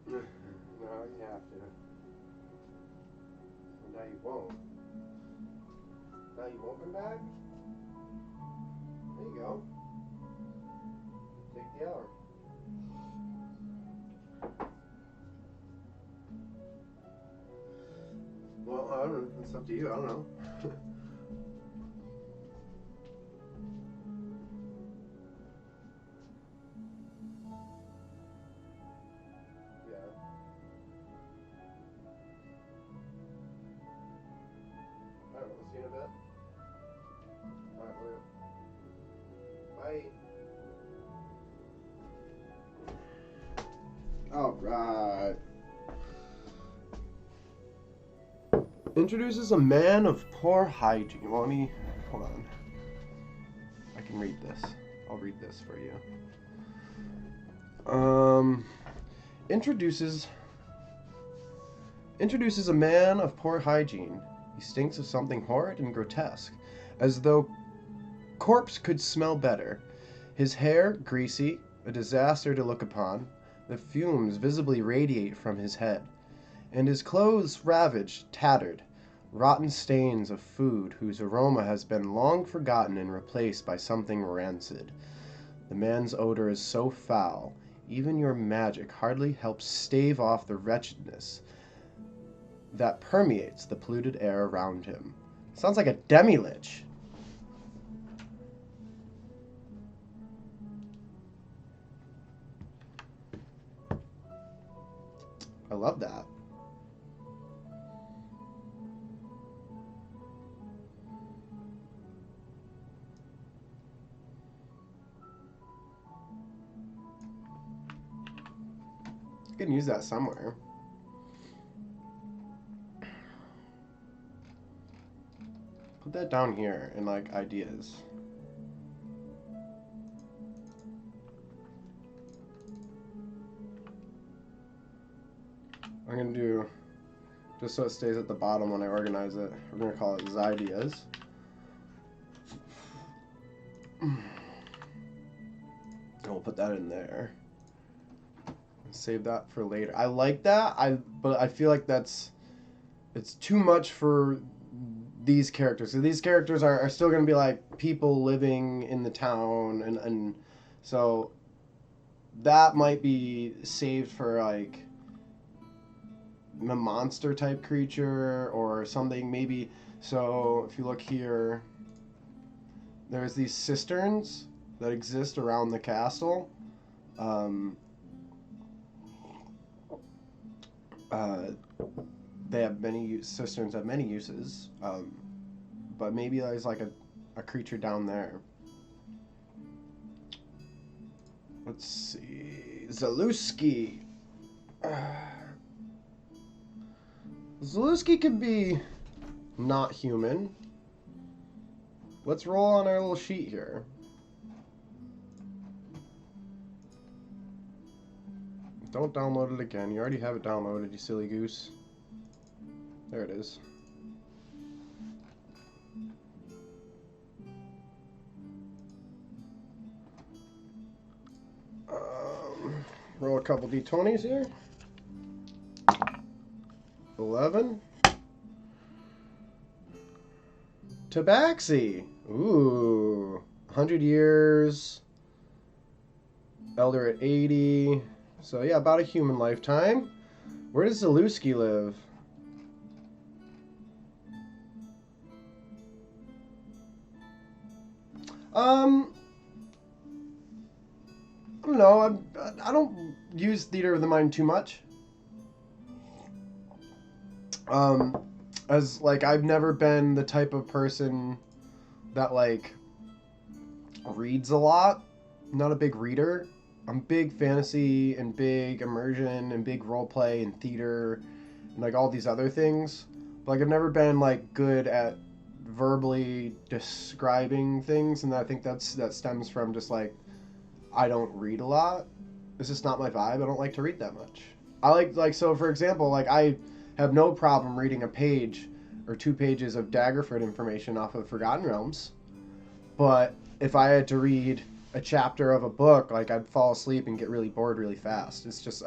No, you have to. Well, now you won't. Now you won't come back? There you go. Take the hour. Well, I don't know. It's up to you. I don't know. Yeah. I don't know. See you in a bit. Alright, bye. Alright. Introduces a man of poor hygiene. Well, let me... Hold on. I can read this. I'll read this for you. Introduces a man of poor hygiene. He stinks of something horrid and grotesque, as though corpse could smell better. His hair, greasy, a disaster to look upon. The fumes visibly radiate from his head. And his clothes ravaged, tattered, rotten stains of food whose aroma has been long forgotten and replaced by something rancid. The man's odor is so foul, even your magic hardly helps stave off the wretchedness that permeates the polluted air around him. Sounds like a demi-lich. I love that. I can use that somewhere. Put that down here in like ideas. I'm gonna do, just so it stays at the bottom when I organize it, we're gonna call it Zydeas. And we'll put that in there. Save that for later. I like that, but I feel like it's too much for these characters. So these characters are still going to be like people living in the town, and so that might be saved for like a monster type creature or something maybe. So if you look here, there's these cisterns that exist around the castle. They have cisterns have many uses, but maybe there's like a creature down there. Let's see, Zaluski. Zaluski could be not human. Let's roll on our little sheet here. Don't download it again. You already have it downloaded, you silly goose. There it is. Roll a couple d20s here. 11. Tabaxi. Ooh. 100 years. Elder at 80. So yeah, about a human lifetime. Where does Zaluski live? I don't know. I don't use theater of the mind too much. As like I've never been the type of person that like reads a lot. I'm not a big reader. I'm big fantasy and big immersion and big roleplay and theater and like all these other things. But, like I've never been like good at verbally describing things, and I think that stems from just like I don't read a lot. It's just not my vibe. I don't like to read that much. I like so for example, like I have no problem reading a page or 2 pages of Daggerford information off of Forgotten Realms. But if I had to read a chapter of a book, like I'd fall asleep and get really bored really fast. It's just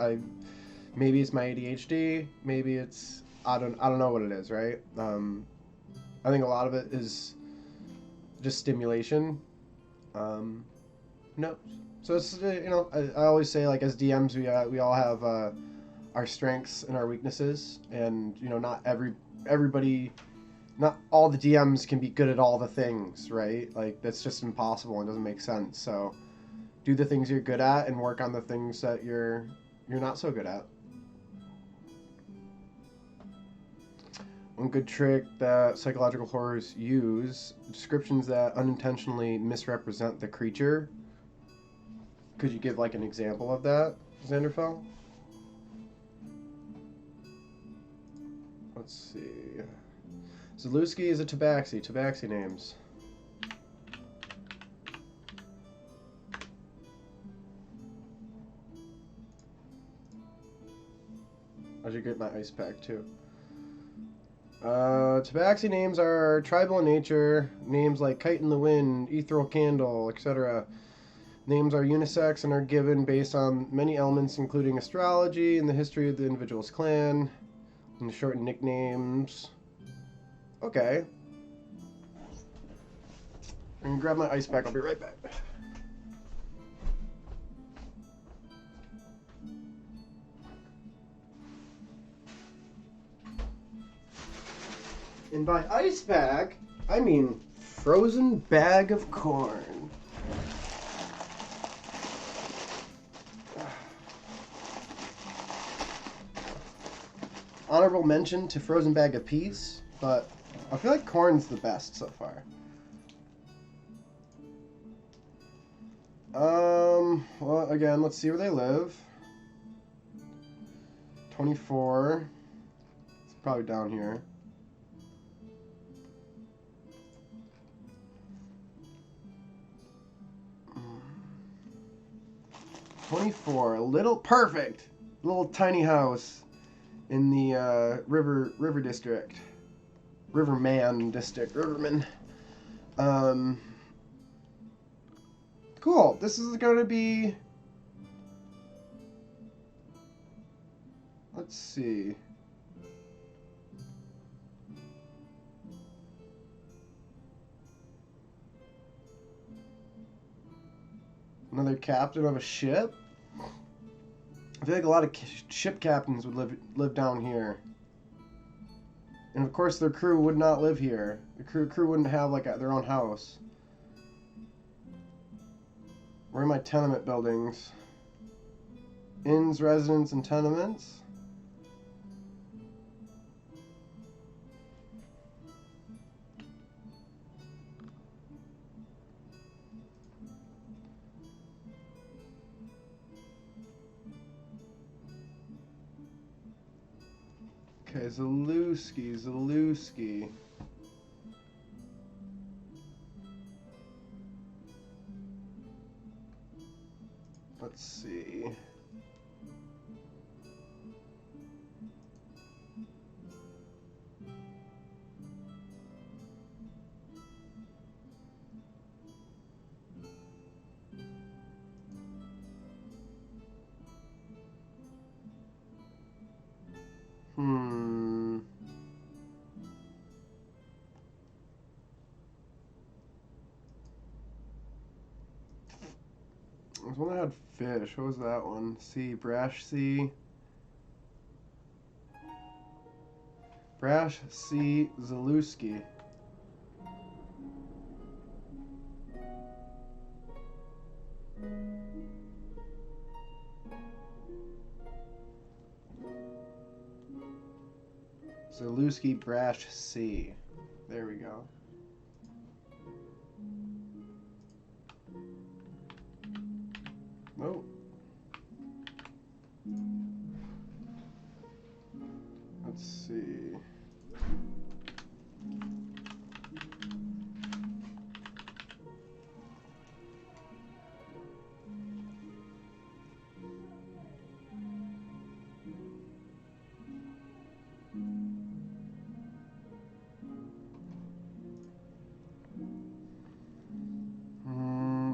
maybe it's my ADHD, maybe it's I don't know what it is, right? I think a lot of it is just stimulation. No, so it's I always say like as DMs we all have our strengths and our weaknesses, and not everybody. Not all the DMs can be good at all the things, right? Like, that's just impossible and doesn't make sense. So, do the things you're good at and work on the things that you're not so good at. One good trick that psychological horrors use, descriptions that unintentionally misrepresent the creature. Could you give, like, an example of that, Xanderfell? Let's see. Zalewski is a tabaxi. Tabaxi names. I should get my ice pack too. Tabaxi names are tribal in nature. Names like Kite in the Wind, Ethereal Candle, etc. Names are unisex and are given based on many elements, including astrology and the history of the individual's clan, and shortened nicknames. Okay. I'm gonna grab my ice pack. I'll be right back. And by ice pack, I mean frozen bag of corn. Honorable mention to frozen bag of peas, but I feel like corn's the best so far. Well, again, let's see where they live. 24. It's probably down here. A little perfect. Little tiny house in the river district. Riverman district. Riverman. Cool. This is going to be... Let's see. Another captain of a ship? I feel like a lot of ship captains would live down here. And of course their crew would not live here. The crew wouldn't have like their own house. Where are my tenement buildings? Inns, residents, and tenements? Okay, Zalewski. Let's see. There's one that had fish. What was that one? Brash Sea. Brash Sea Zalewski. Zalewski Brash Sea. There we go. Nope. Let's see.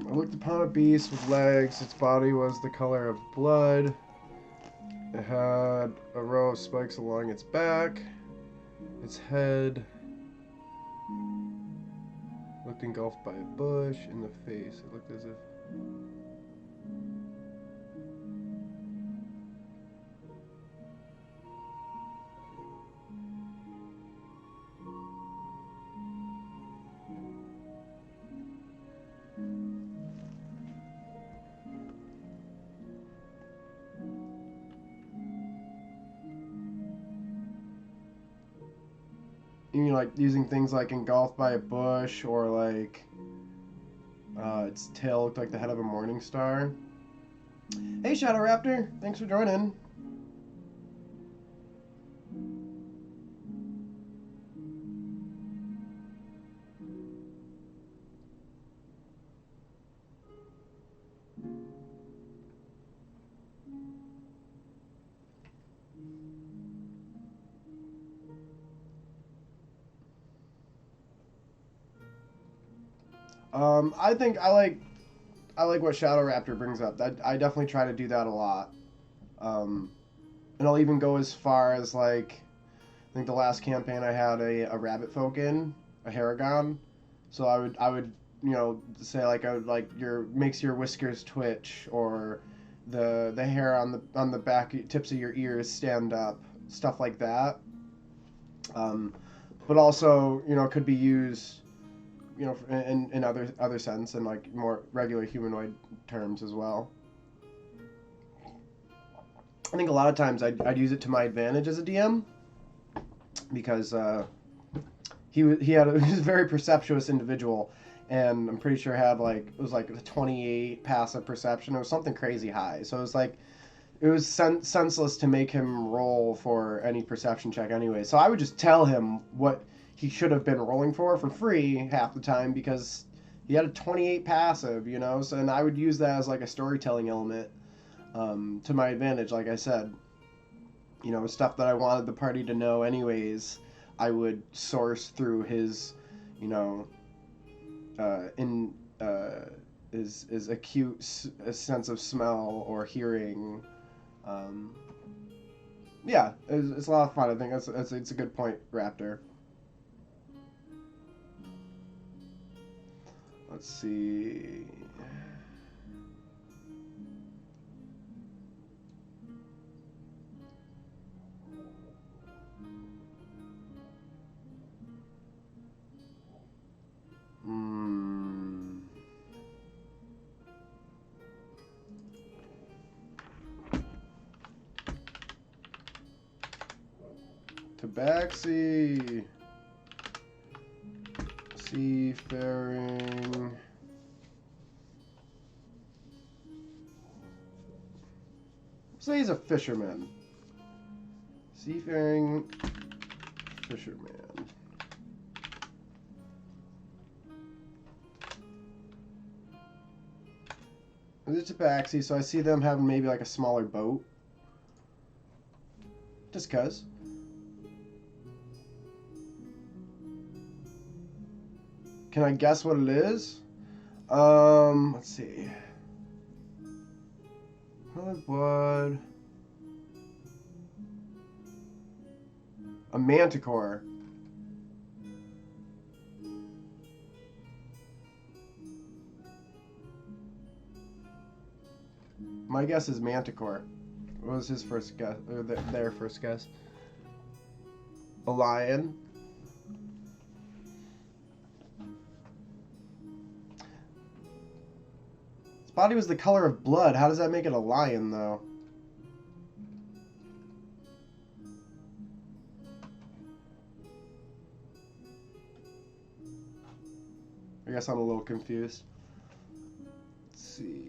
I looked upon a beast with legs. Its body was the color of blood. It had a row of spikes along its back. Its head looked engulfed by a bush. In the face, it looked as if... You mean like using things like engulfed by a bush, or like its tail looked like the head of a morning star? Hey Shadow Raptor, thanks for joining. I think I like what Shadow Raptor brings up. I definitely try to do that a lot. And I'll even go as far as like I think the last campaign I had a rabbit folk in a Haragon, so I would say like I would like your makes your whiskers twitch or the hair on the back tips of your ears stand up, stuff like that. But also could be used in other sense and like more regular humanoid terms as well. I think a lot of times I'd use it to my advantage as a DM because he was a very perceptuous individual, and I'm pretty sure had like it was like a 28 passive perception. It was something crazy high. So it was senseless to make him roll for any perception check anyway. So I would just tell him what he should have been rolling for free half the time because he had a 28 passive, So and I would use that as like a storytelling element to my advantage. Like I said, stuff that I wanted the party to know anyways. I would source through his, his acute sense of smell or hearing. Yeah, it's a lot of fun. I think it's a good point, Raptor. Let's see. Tabaxi. Seafaring. Say he's a fisherman. Seafaring fisherman. It's a tabaxi, so I see them having maybe like a smaller boat. Just cuz. Can I guess what it is? Let's see. Colored blood. A manticore. My guess is manticore. What was his first guess? Or their first guess? A lion. His body was the color of blood. How does that make it a lion, though? I guess I'm a little confused. Let's see.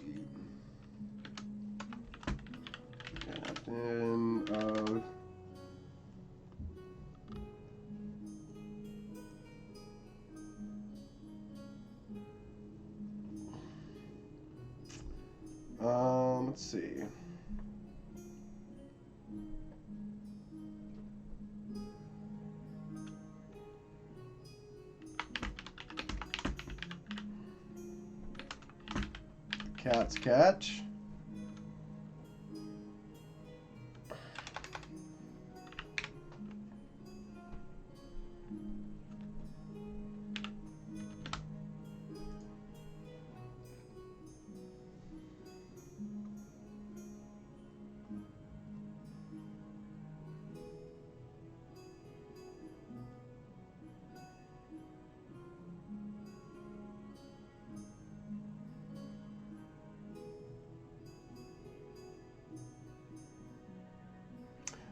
Captain of... let's see. Cat's catch.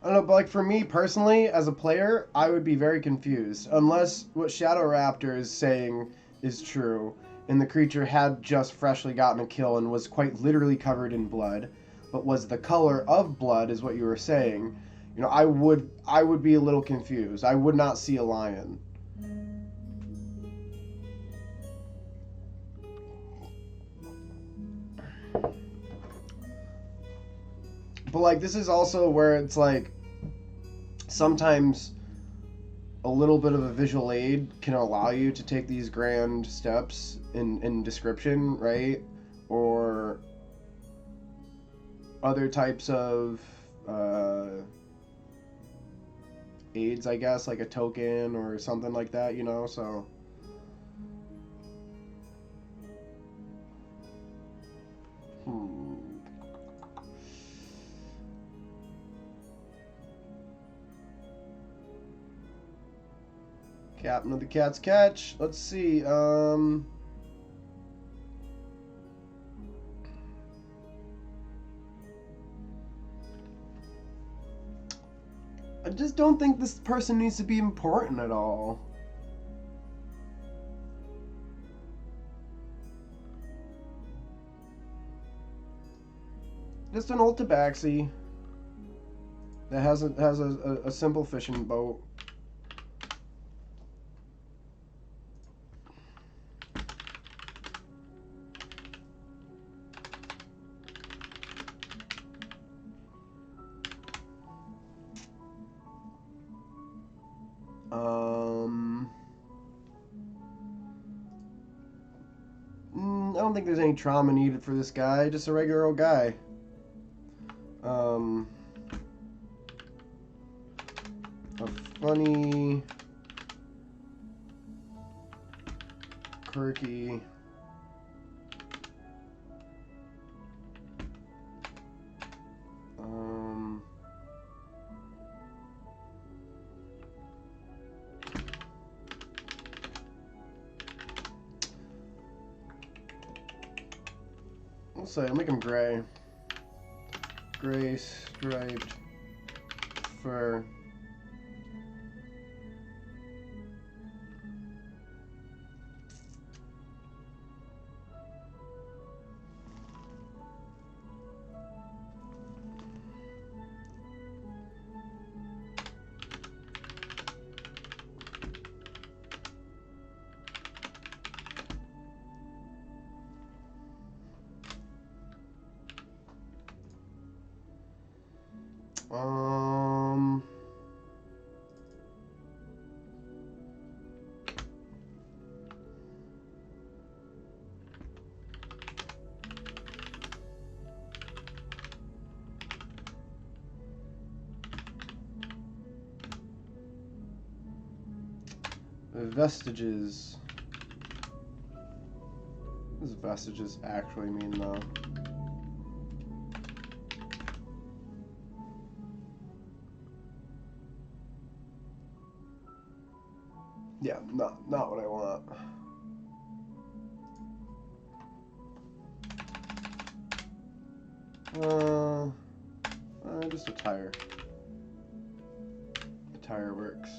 I don't know, but like for me personally, as a player, I would be very confused unless what Shadow Raptor is saying is true, and the creature had just freshly gotten a kill and was quite literally covered in blood, but was the color of blood, is what you were saying. I would be a little confused. I would not see a lion. But like this is also where it's like sometimes a little bit of a visual aid can allow you to take these grand steps in description, right? Or other types of aids, I guess, like a token or something like that, you know, so... Captain of the Cat's Catch. Let's see, I just don't think this person needs to be important at all. Just an old tabaxi that has a simple fishing boat. I don't think there's any trauma needed for this guy. Just a regular old guy. A funny, quirky, we'll say, I'll make him gray. Gray striped fur. Vestiges. What does vestiges actually mean, though? Yeah, not what I want. Just a tire. A tire works.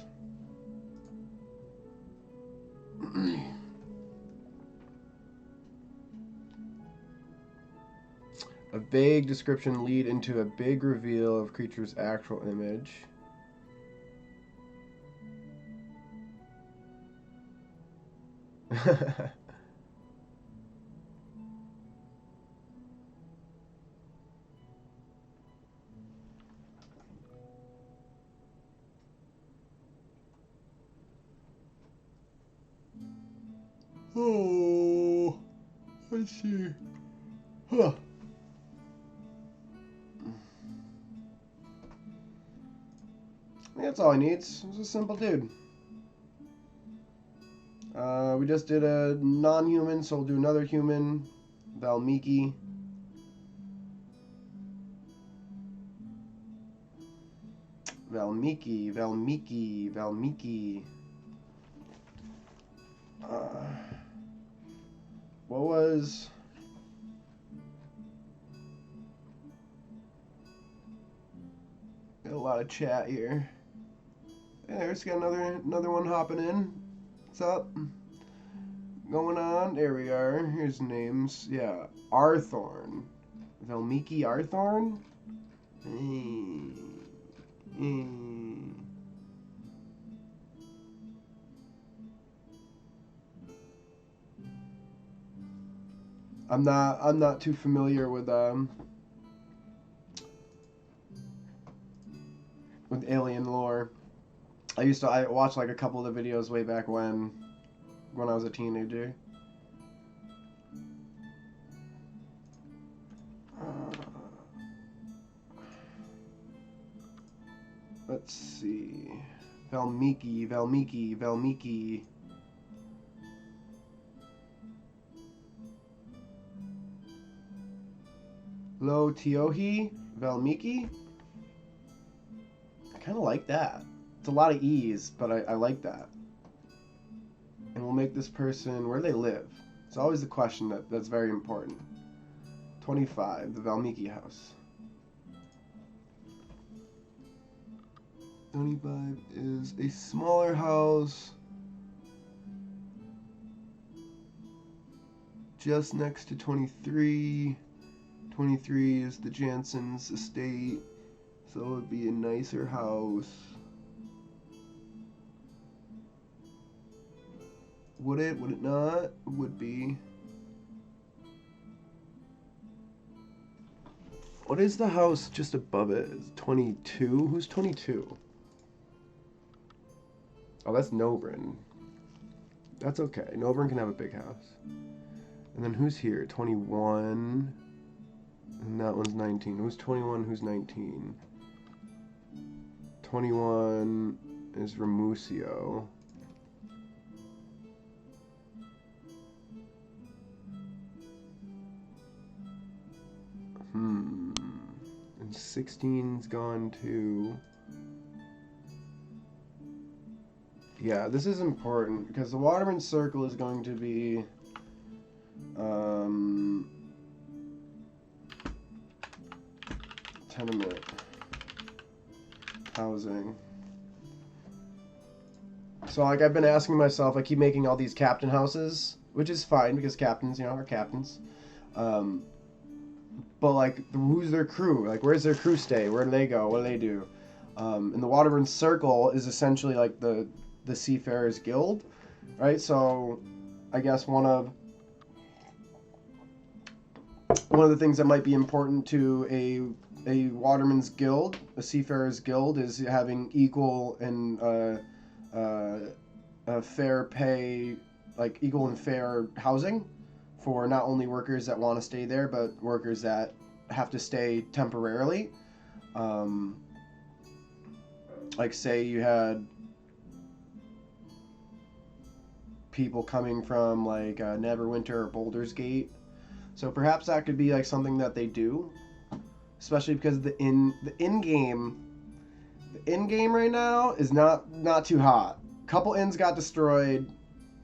A vague description lead into a big reveal of creature's actual image. Oh, let's see. Huh. That's all he needs. He's a simple dude. We just did a non-human, so we'll do another human. Valmiki. Valmiki. What was... Got a lot of chat here. Hey, there's got another one hopping in. What's up? Going on? There we are. Here's names. Yeah. Arthorn. Valmiki Arthorn? I'm not too familiar with alien lore. I watched like a couple of the videos way back when I was a teenager. Let's see. Valmiki. Lo Tiohi, Valmiki. I kind of like that. It's a lot of E's, but I like that. And we'll make this person, where do they live? It's always the question that's very important. 25, the Valmiki house. 25 is a smaller house just next to 23. 23 is the Jansen's estate, so it would be a nicer house. Would it? Would it not? It would be. What is the house just above it? Is 22? Who's 22? Oh, that's Nobrin. That's okay. Nobrin can have a big house. And then who's here? 21. And that one's 19. Who's 21? Who's 19? 21 is Ramusio. And 16's gone too. Yeah, this is important because the Waterman Circle is going to be tenement housing. So like I've been asking myself, I keep making all these captain houses, which is fine because captains, you know, are captains. But like, who's their crew? Like, where's their crew stay? Where do they go? What do they do? And the Waterman Circle is essentially like the Seafarers Guild, right? So, I guess one of the things that might be important to a Waterman's Guild, a Seafarers Guild, is having equal and fair pay, like equal and fair housing for not only workers that want to stay there, but workers that have to stay temporarily. Like say you had people coming from like Neverwinter or Baldur's Gate. So perhaps that could be like something that they do, especially because the in game right now is not too hot. A couple inns got destroyed.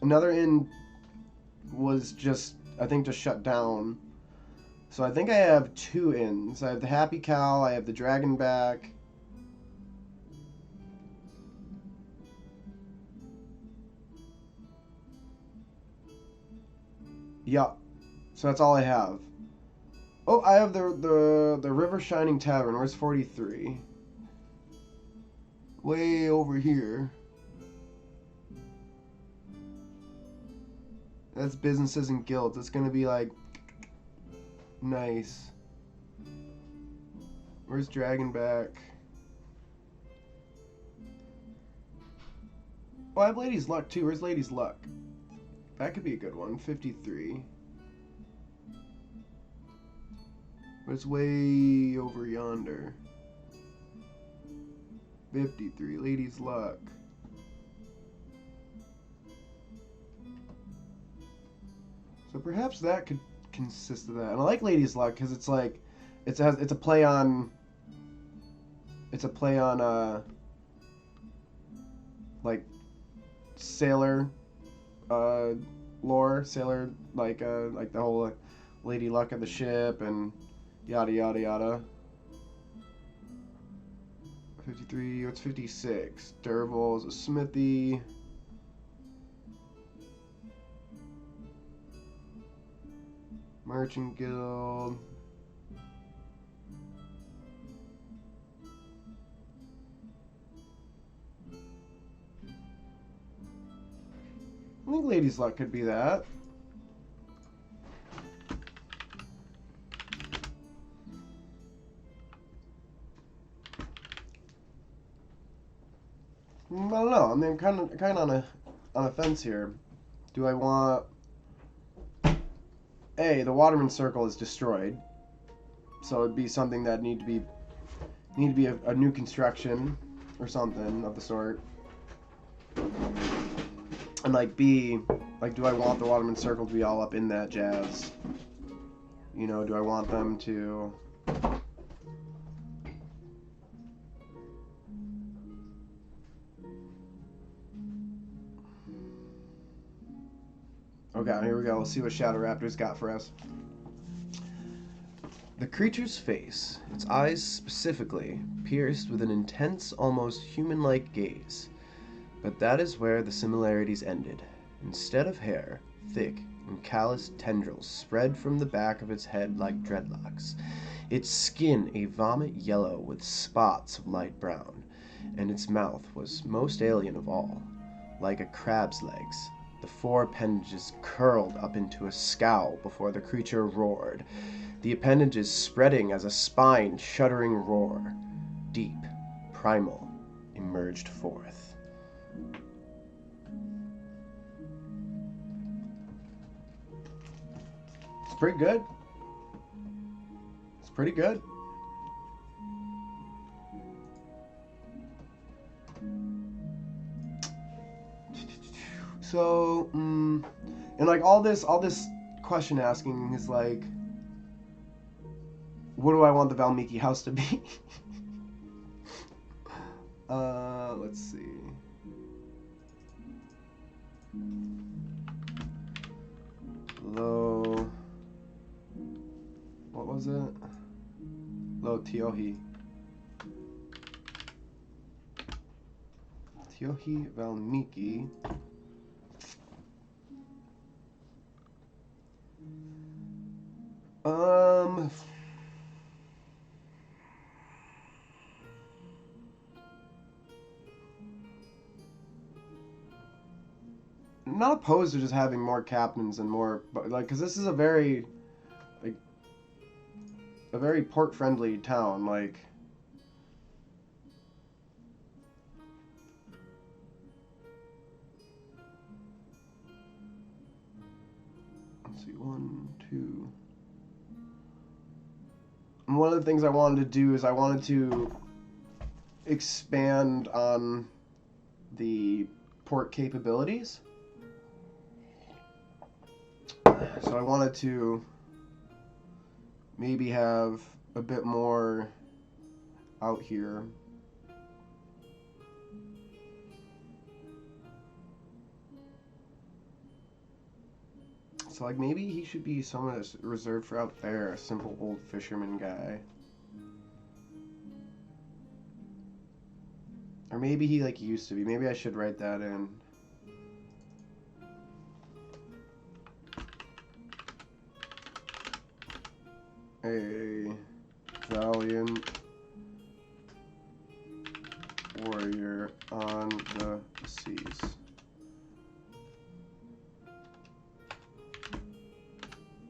Another inn was just shut down. So I think I have 2 inns. I have the Happy Cow, I have the Dragonback. Yeah. So that's all I have. Oh, I have the River Shining Tavern. Where's 43? Way over here. That's businesses and guilds. It's gonna be like nice. Where's Dragonback? Oh, I have Lady's Luck too. Where's Lady's Luck? That could be a good one. 53. But it's way over yonder. 53. Lady's Luck. So perhaps that could consist of that. And I like Lady's Luck because it's like it's a play on like sailor lore, sailor like the whole Lady Luck of the ship and yada yada yada. 53, what's 56? Dervil's a smithy. Merchant Guild. I think Lady's Luck could be that. I don't I'm kind of on a fence here. Do I want the Waterman Circle is destroyed, so it'd be something that need to be a new construction or something of the sort. And like B, like, do I want the Waterman Circle to be all up in that jazz? You know, do I want them to? Okay, here we go. We'll see what Shadow Raptor's got for us. The creature's face, its eyes specifically, pierced with an intense, almost human-like gaze. But that is where the similarities ended. Instead of hair, thick and calloused tendrils spread from the back of its head like dreadlocks, its skin a vomit yellow with spots of light brown, and its mouth was most alien of all, like a crab's legs. The four appendages curled up into a scowl before the creature roared, the appendages spreading as a spine-shuddering roar. Deep, primal, emerged forth. It's pretty good. It's pretty good. So, and like all this question asking is like, what do I want the Valmiki house to be? Let's see. Lo, what was it? Lo Tiohi. Tiohi Valmiki. I'm not opposed to just having more captains and more, but like, because this is a very port-friendly town. Like, let's see, 1, 2. And one of the things I wanted to do is I wanted to expand on the port capabilities. So I wanted to maybe have a bit more out here. So like maybe he should be someone that's reserved for out there, a simple old fisherman guy. Or maybe he like used to be. Maybe I should write that in. A valiant warrior on the seas.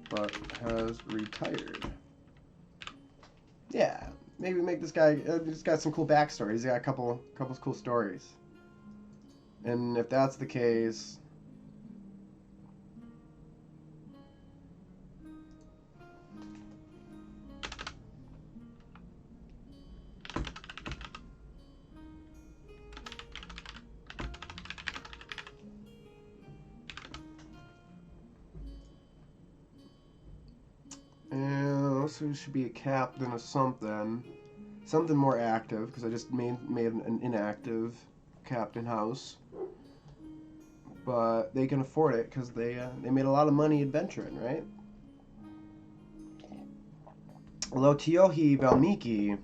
But has retired. Yeah, maybe make this guy. He's got some cool backstory. He's got a couple cool stories. And if that's the case, so it should be a captain of something more active, because I just made an inactive captain house, but they can afford it because they made a lot of money adventuring, right? Lo Tiohi Valmiki. I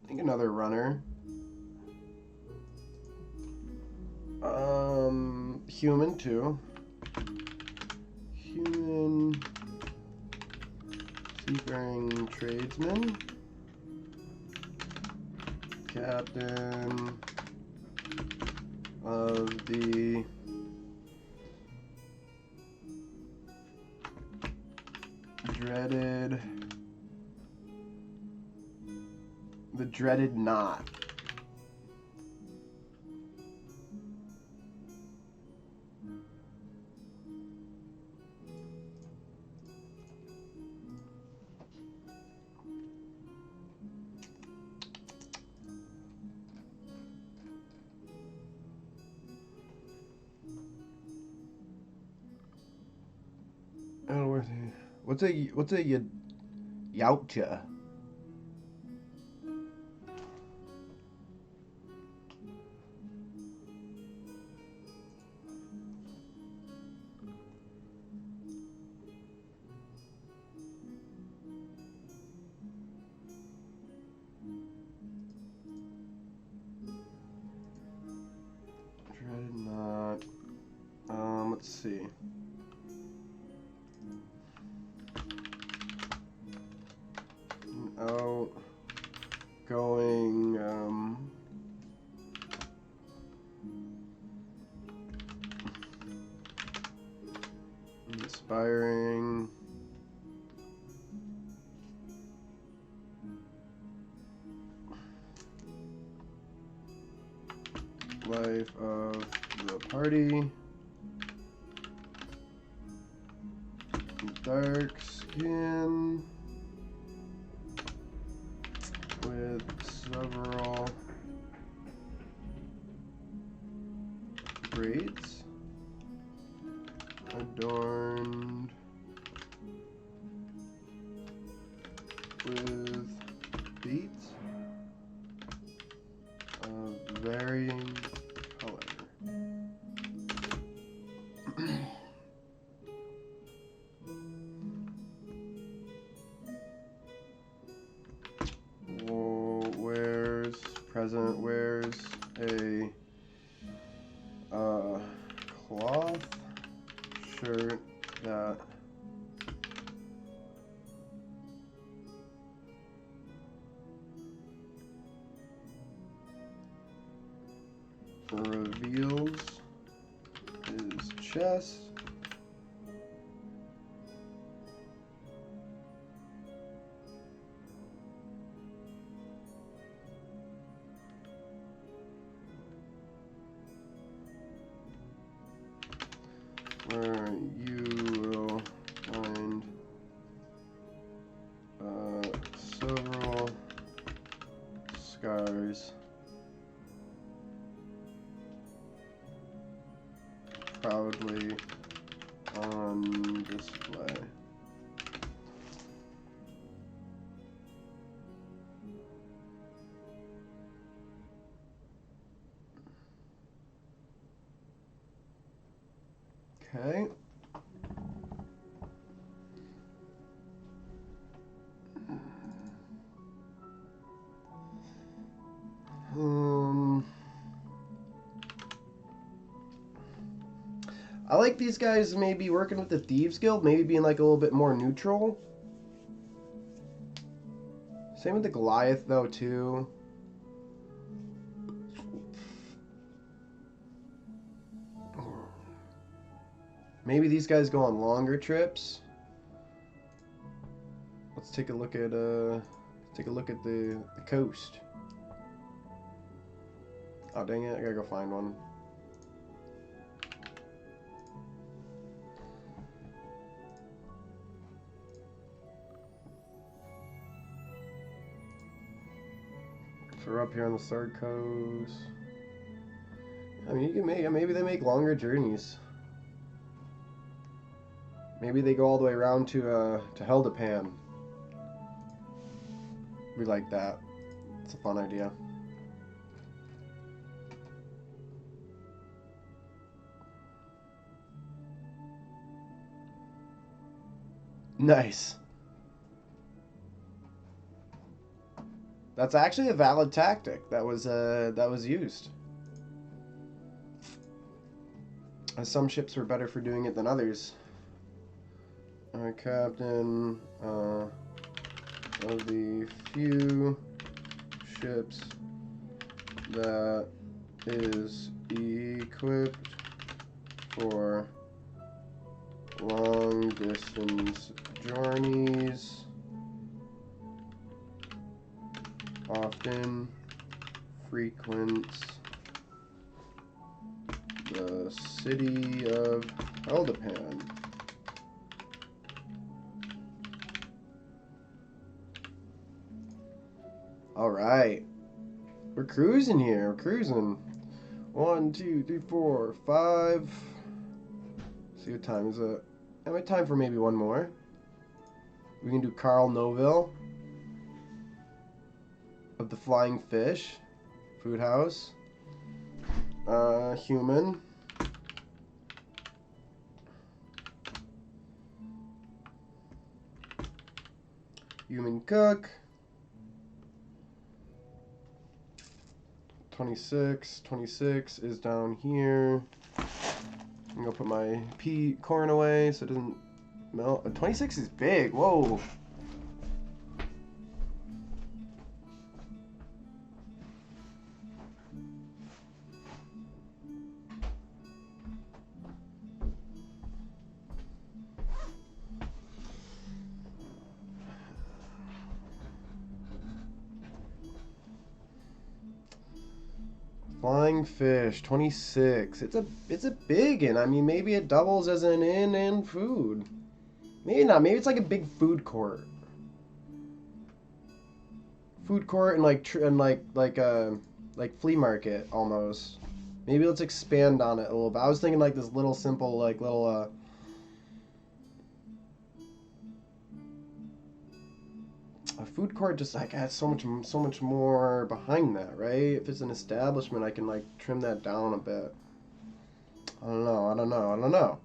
think another runner. Human too. Human seafaring tradesman. Captain of the The dreaded knot. What's a yautja? Dreaded knot. Let's see. Outgoing, inspiring, life of the party, dark skin, with several braids adorned with beads of varying color. Wears a cloth shirt that reveals his chest. Where you will find several scars proudly on display. Okay. I like these guys maybe working with the Thieves Guild, maybe being like a little bit more neutral. Same with the Goliath though too. Maybe these guys go on longer trips. Let's take a look at the coast. Oh dang it, I gotta go find one. So we're up here on the third coast. I mean, you can make, maybe they make longer journeys. Maybe they go all the way around to Heldepan. We like that. It's a fun idea. Nice. That's actually a valid tactic that was used. Some ships were better for doing it than others. Our captain of the few ships that is equipped for long distance journeys often frequents the city of Eldapan. All right. We're cruising here. We're cruising. 1, 2, 3, 4, 5. See what time is it? I have time for maybe one more. We can do Carl Noville of the Flying Fish Food House. Human. Human cook. 26. 26 is down here. I'm gonna put my corn away so it doesn't melt. 26 is big. Whoa. Flying fish, 26. It's a big one. I mean, maybe it doubles as an inn and food. Maybe not. Maybe it's like a big food court. Food court and like flea market almost. Maybe let's expand on it a little bit. I was thinking like this little simple little a food court just like adds so much more behind that, right? If it's an establishment, I can like trim that down a bit. I don't know.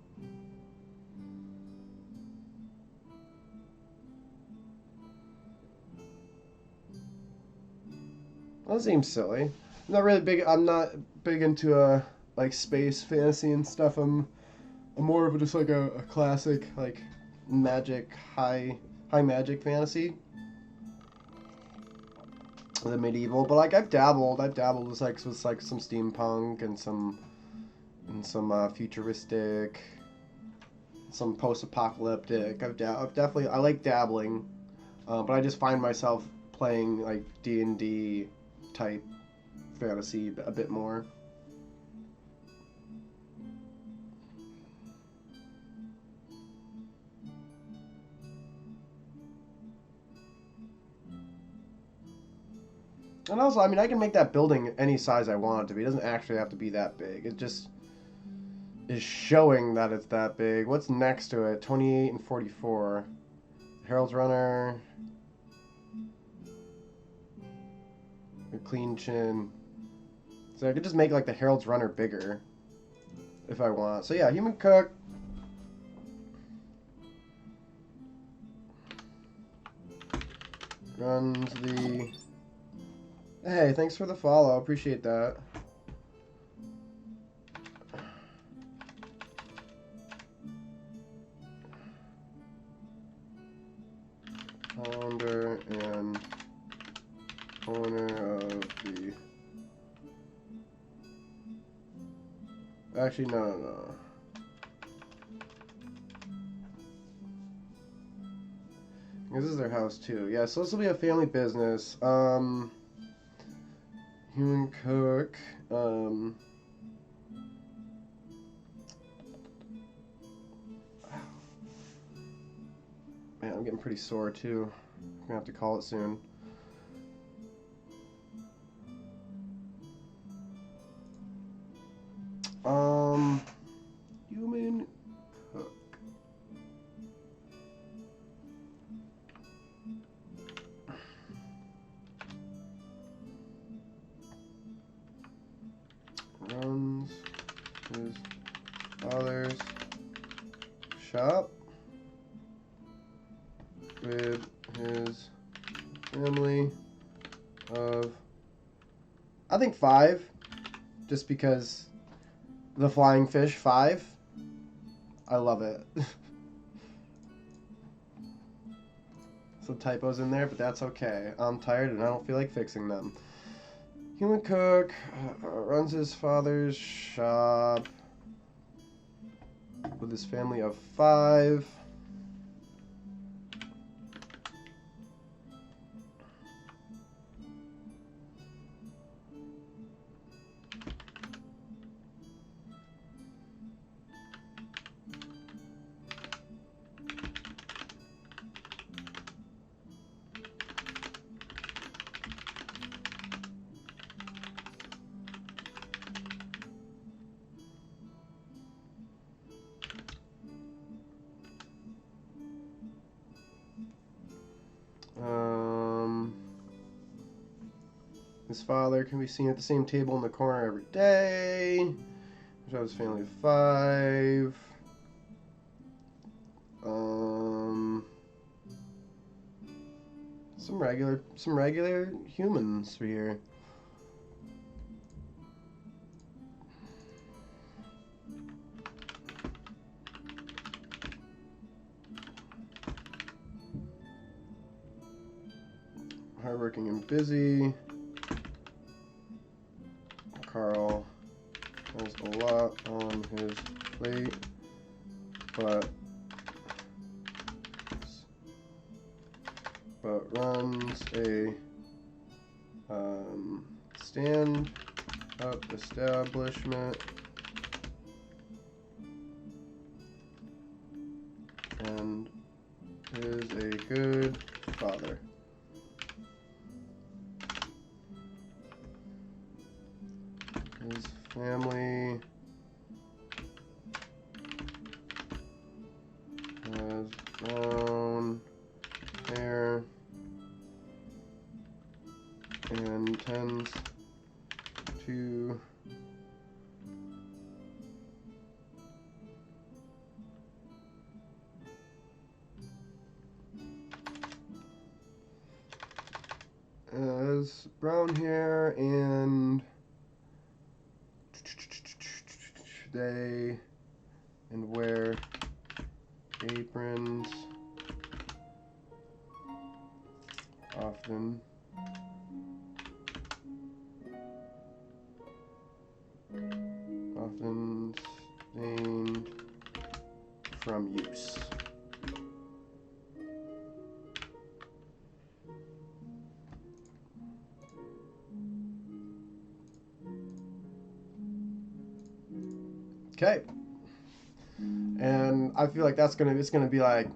That seems silly. I'm not big into like space fantasy and stuff. I'm more of just like a classic like magic high magic fantasy. The medieval, but like I've dabbled with like some steampunk and some futuristic, some post-apocalyptic. I've definitely I like dabbling, but I just find myself playing like D&D type fantasy a bit more. And also, I mean, I can make that building any size I want it to be. It doesn't actually have to be that big. It just is showing that it's that big. What's next to it? 28 and 44. Herald's Runner. A clean chin. So I could just make like the Herald's Runner bigger if I want. So yeah, human cook. Runs the... Hey, thanks for the follow. Appreciate that. Founder and owner of the... Actually, no. This is their house too. Yeah, so this will be a family business. Human cook. Man, I'm getting pretty sore too. I'm gonna have to call it soon. Human cook. Runs his father's shop with his family of, I think 5, just because the flying fish 5. I love it. Some typos in there, but that's okay. I'm tired and I don't feel like fixing them. Human cook, runs his father's shop with his family of 5. His father can be seen at the same table in the corner every day. Shows family of 5. Some regular humans here. Hardworking and busy. Carl has a lot on his plate, but runs a stand-up establishment and is a good father. His family has brown hair and tends to has brown hair and they and wear aprons often stained from use. Okay. And I feel like it's gonna be like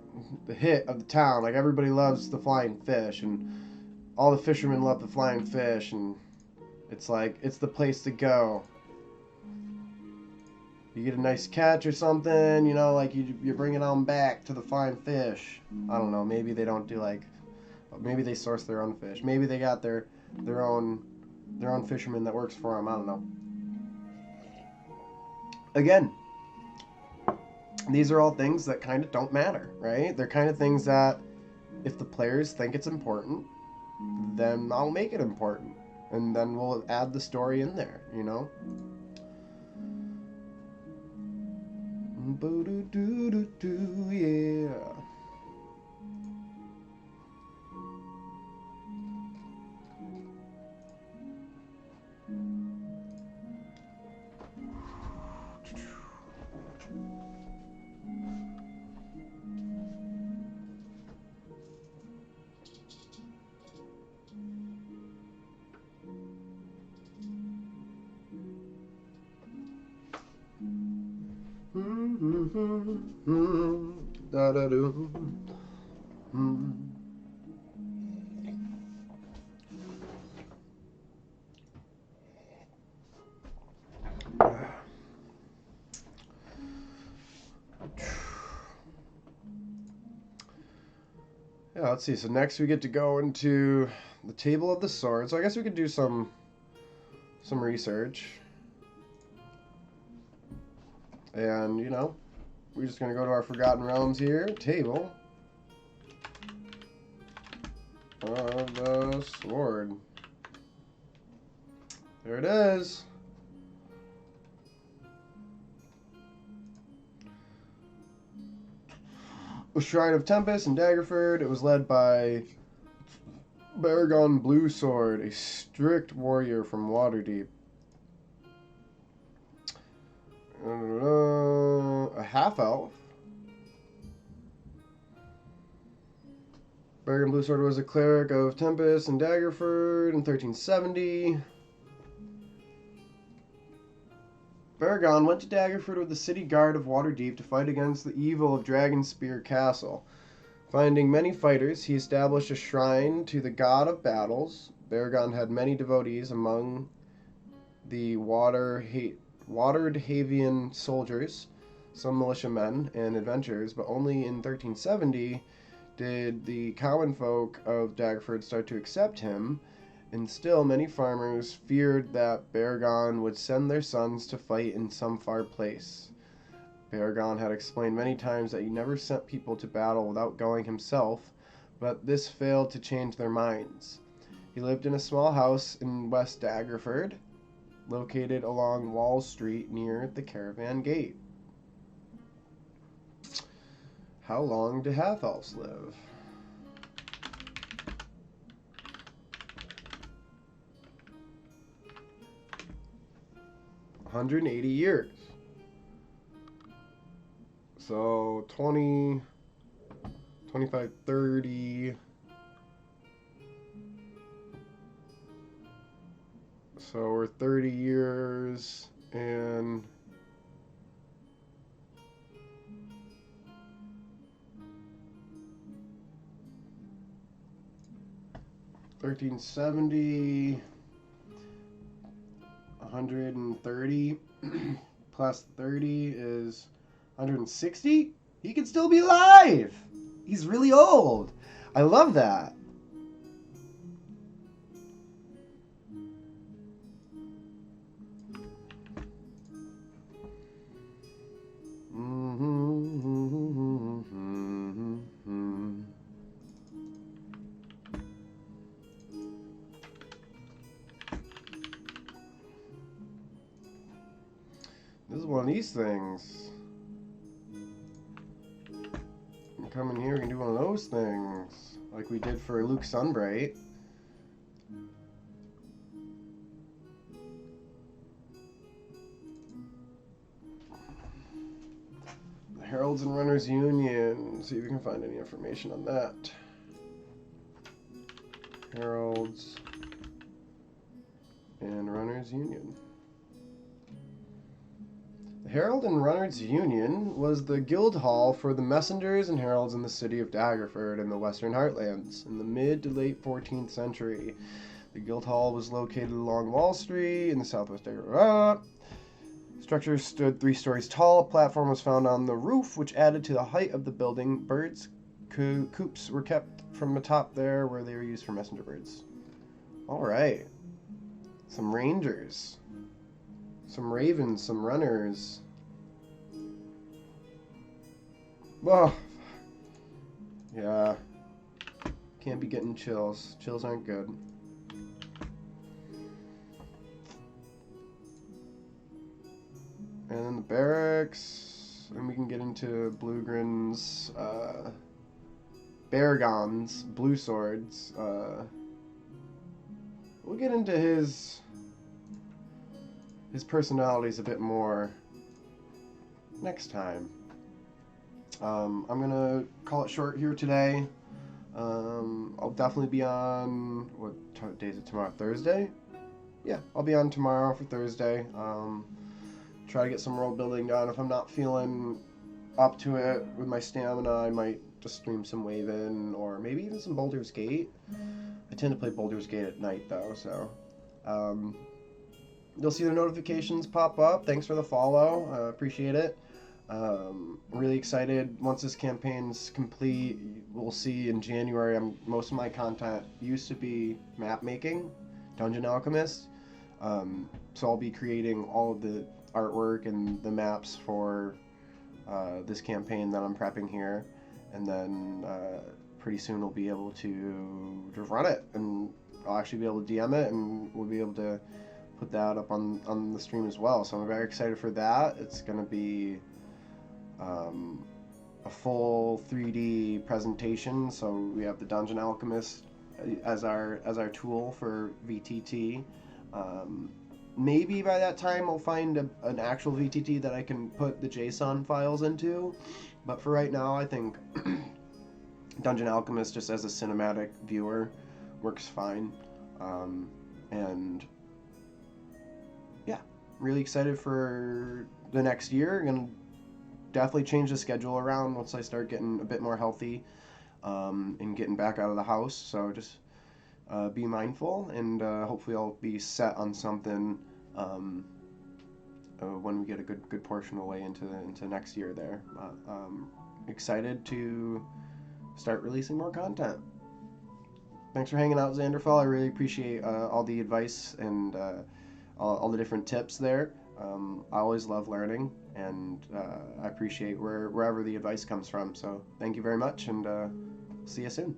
the hit of the town. Like everybody loves the flying fish, and all the fishermen love the flying fish, and it's like it's the place to go. You get a nice catch or something, you know, like you bring it on back to the flying fish. I don't know. Maybe they don't do like. Maybe they source their own fish. Maybe they got their own fisherman that works for them. I don't know. Again, these are all things that kind of don't matter, right? They're kind of things that if the players think it's important, then I'll make it important. And then we'll add the story in there, you know? Yeah. Da-da-doo. Yeah, let's see. So next we get to go into the table of the sword. So I guess we could do some research. And, you know, we're just going to go to our Forgotten Realms here. Table of the sword. There it is. The Shrine of Tempest in Daggerford. It was led by Baragon Bluesword, a strict warrior from Waterdeep. A half-elf. Baragon Bluesword was a cleric of Tempest in Daggerford in 1370. Baragon went to Daggerford with the city guard of Waterdeep to fight against the evil of Dragonspear Castle. Finding many fighters, he established a shrine to the god of battles. Baragon had many devotees among the Waterhavian soldiers, some militiamen, and adventurers, but only in 1370 did the common folk of Daggerford start to accept him And still, many farmers feared that Baragon would send their sons to fight in some far place. Baragon had explained many times that he never sent people to battle without going himself, but this failed to change their minds. He lived in a small house in West Daggerford, located along Wall Street near the Caravan Gate. How long do half-elves live? 180 years. So 20, 25, 30. So we're 30 years and 1370, 130 plus 30 is 160. He can still be alive. He's really old. I love that. This is one of these things. Come in here, we can do one of those things, like we did for Luke Sunbright. The Heralds and Runners Union. See if we can find any information on that. Heralds and Runners Union. The Herald and Runners Union was the guild hall for the messengers and heralds in the city of Daggerford in the Western Heartlands. In the mid to late 14th century, the guild hall was located along Wall Street in the southwest Daggerford. Structure stood 3 stories tall. A platform was found on the roof, which added to the height of the building. Birds' coops were kept from the top there, where they were used for messenger birds. All right. Some rangers. Some ravens, some runners. Whoa. Yeah. Can't be getting chills. Chills aren't good. And then the barracks. And we can get into Bluegrin's, Baragon's blue swords. We'll get into his personalities a bit more next time. I'm gonna call it short here today. I'll definitely be on, what day is it tomorrow? Thursday? Yeah, I'll be on tomorrow for Thursday. Try to get some world building done. If I'm not feeling up to it with my stamina, I might just stream some Waven or maybe even some Baldur's Gate. I tend to play Baldur's Gate at night though, so you'll see the notifications pop up. Thanks for the follow. Appreciate it. Really excited. Once this campaign's complete, we'll see in January. Most of my content used to be map making, Dungeon Alchemist. So I'll be creating all of the artwork and the maps for this campaign that I'm prepping here. And then pretty soon we'll be able to run it. And I'll actually be able to DM it, and we'll be able to put that up on the stream as well. So I'm very excited for that. It's going to be a full 3D presentation. So we have the Dungeon Alchemist as our tool for VTT. Maybe by that time I'll find an actual VTT that I can put the JSON files into. But for right now, I think Dungeon Alchemist just as a cinematic viewer works fine. And yeah, really excited for the next year. Gonna definitely change the schedule around once I start getting a bit more healthy and getting back out of the house. So just be mindful, and hopefully I'll be set on something when we get a good portion of the way into next year there. Excited to start releasing more content. Thanks for hanging out, Xanderfall. I really appreciate all the advice and all the different tips there. I always love learning, and I appreciate wherever the advice comes from. So thank you very much, and see you soon.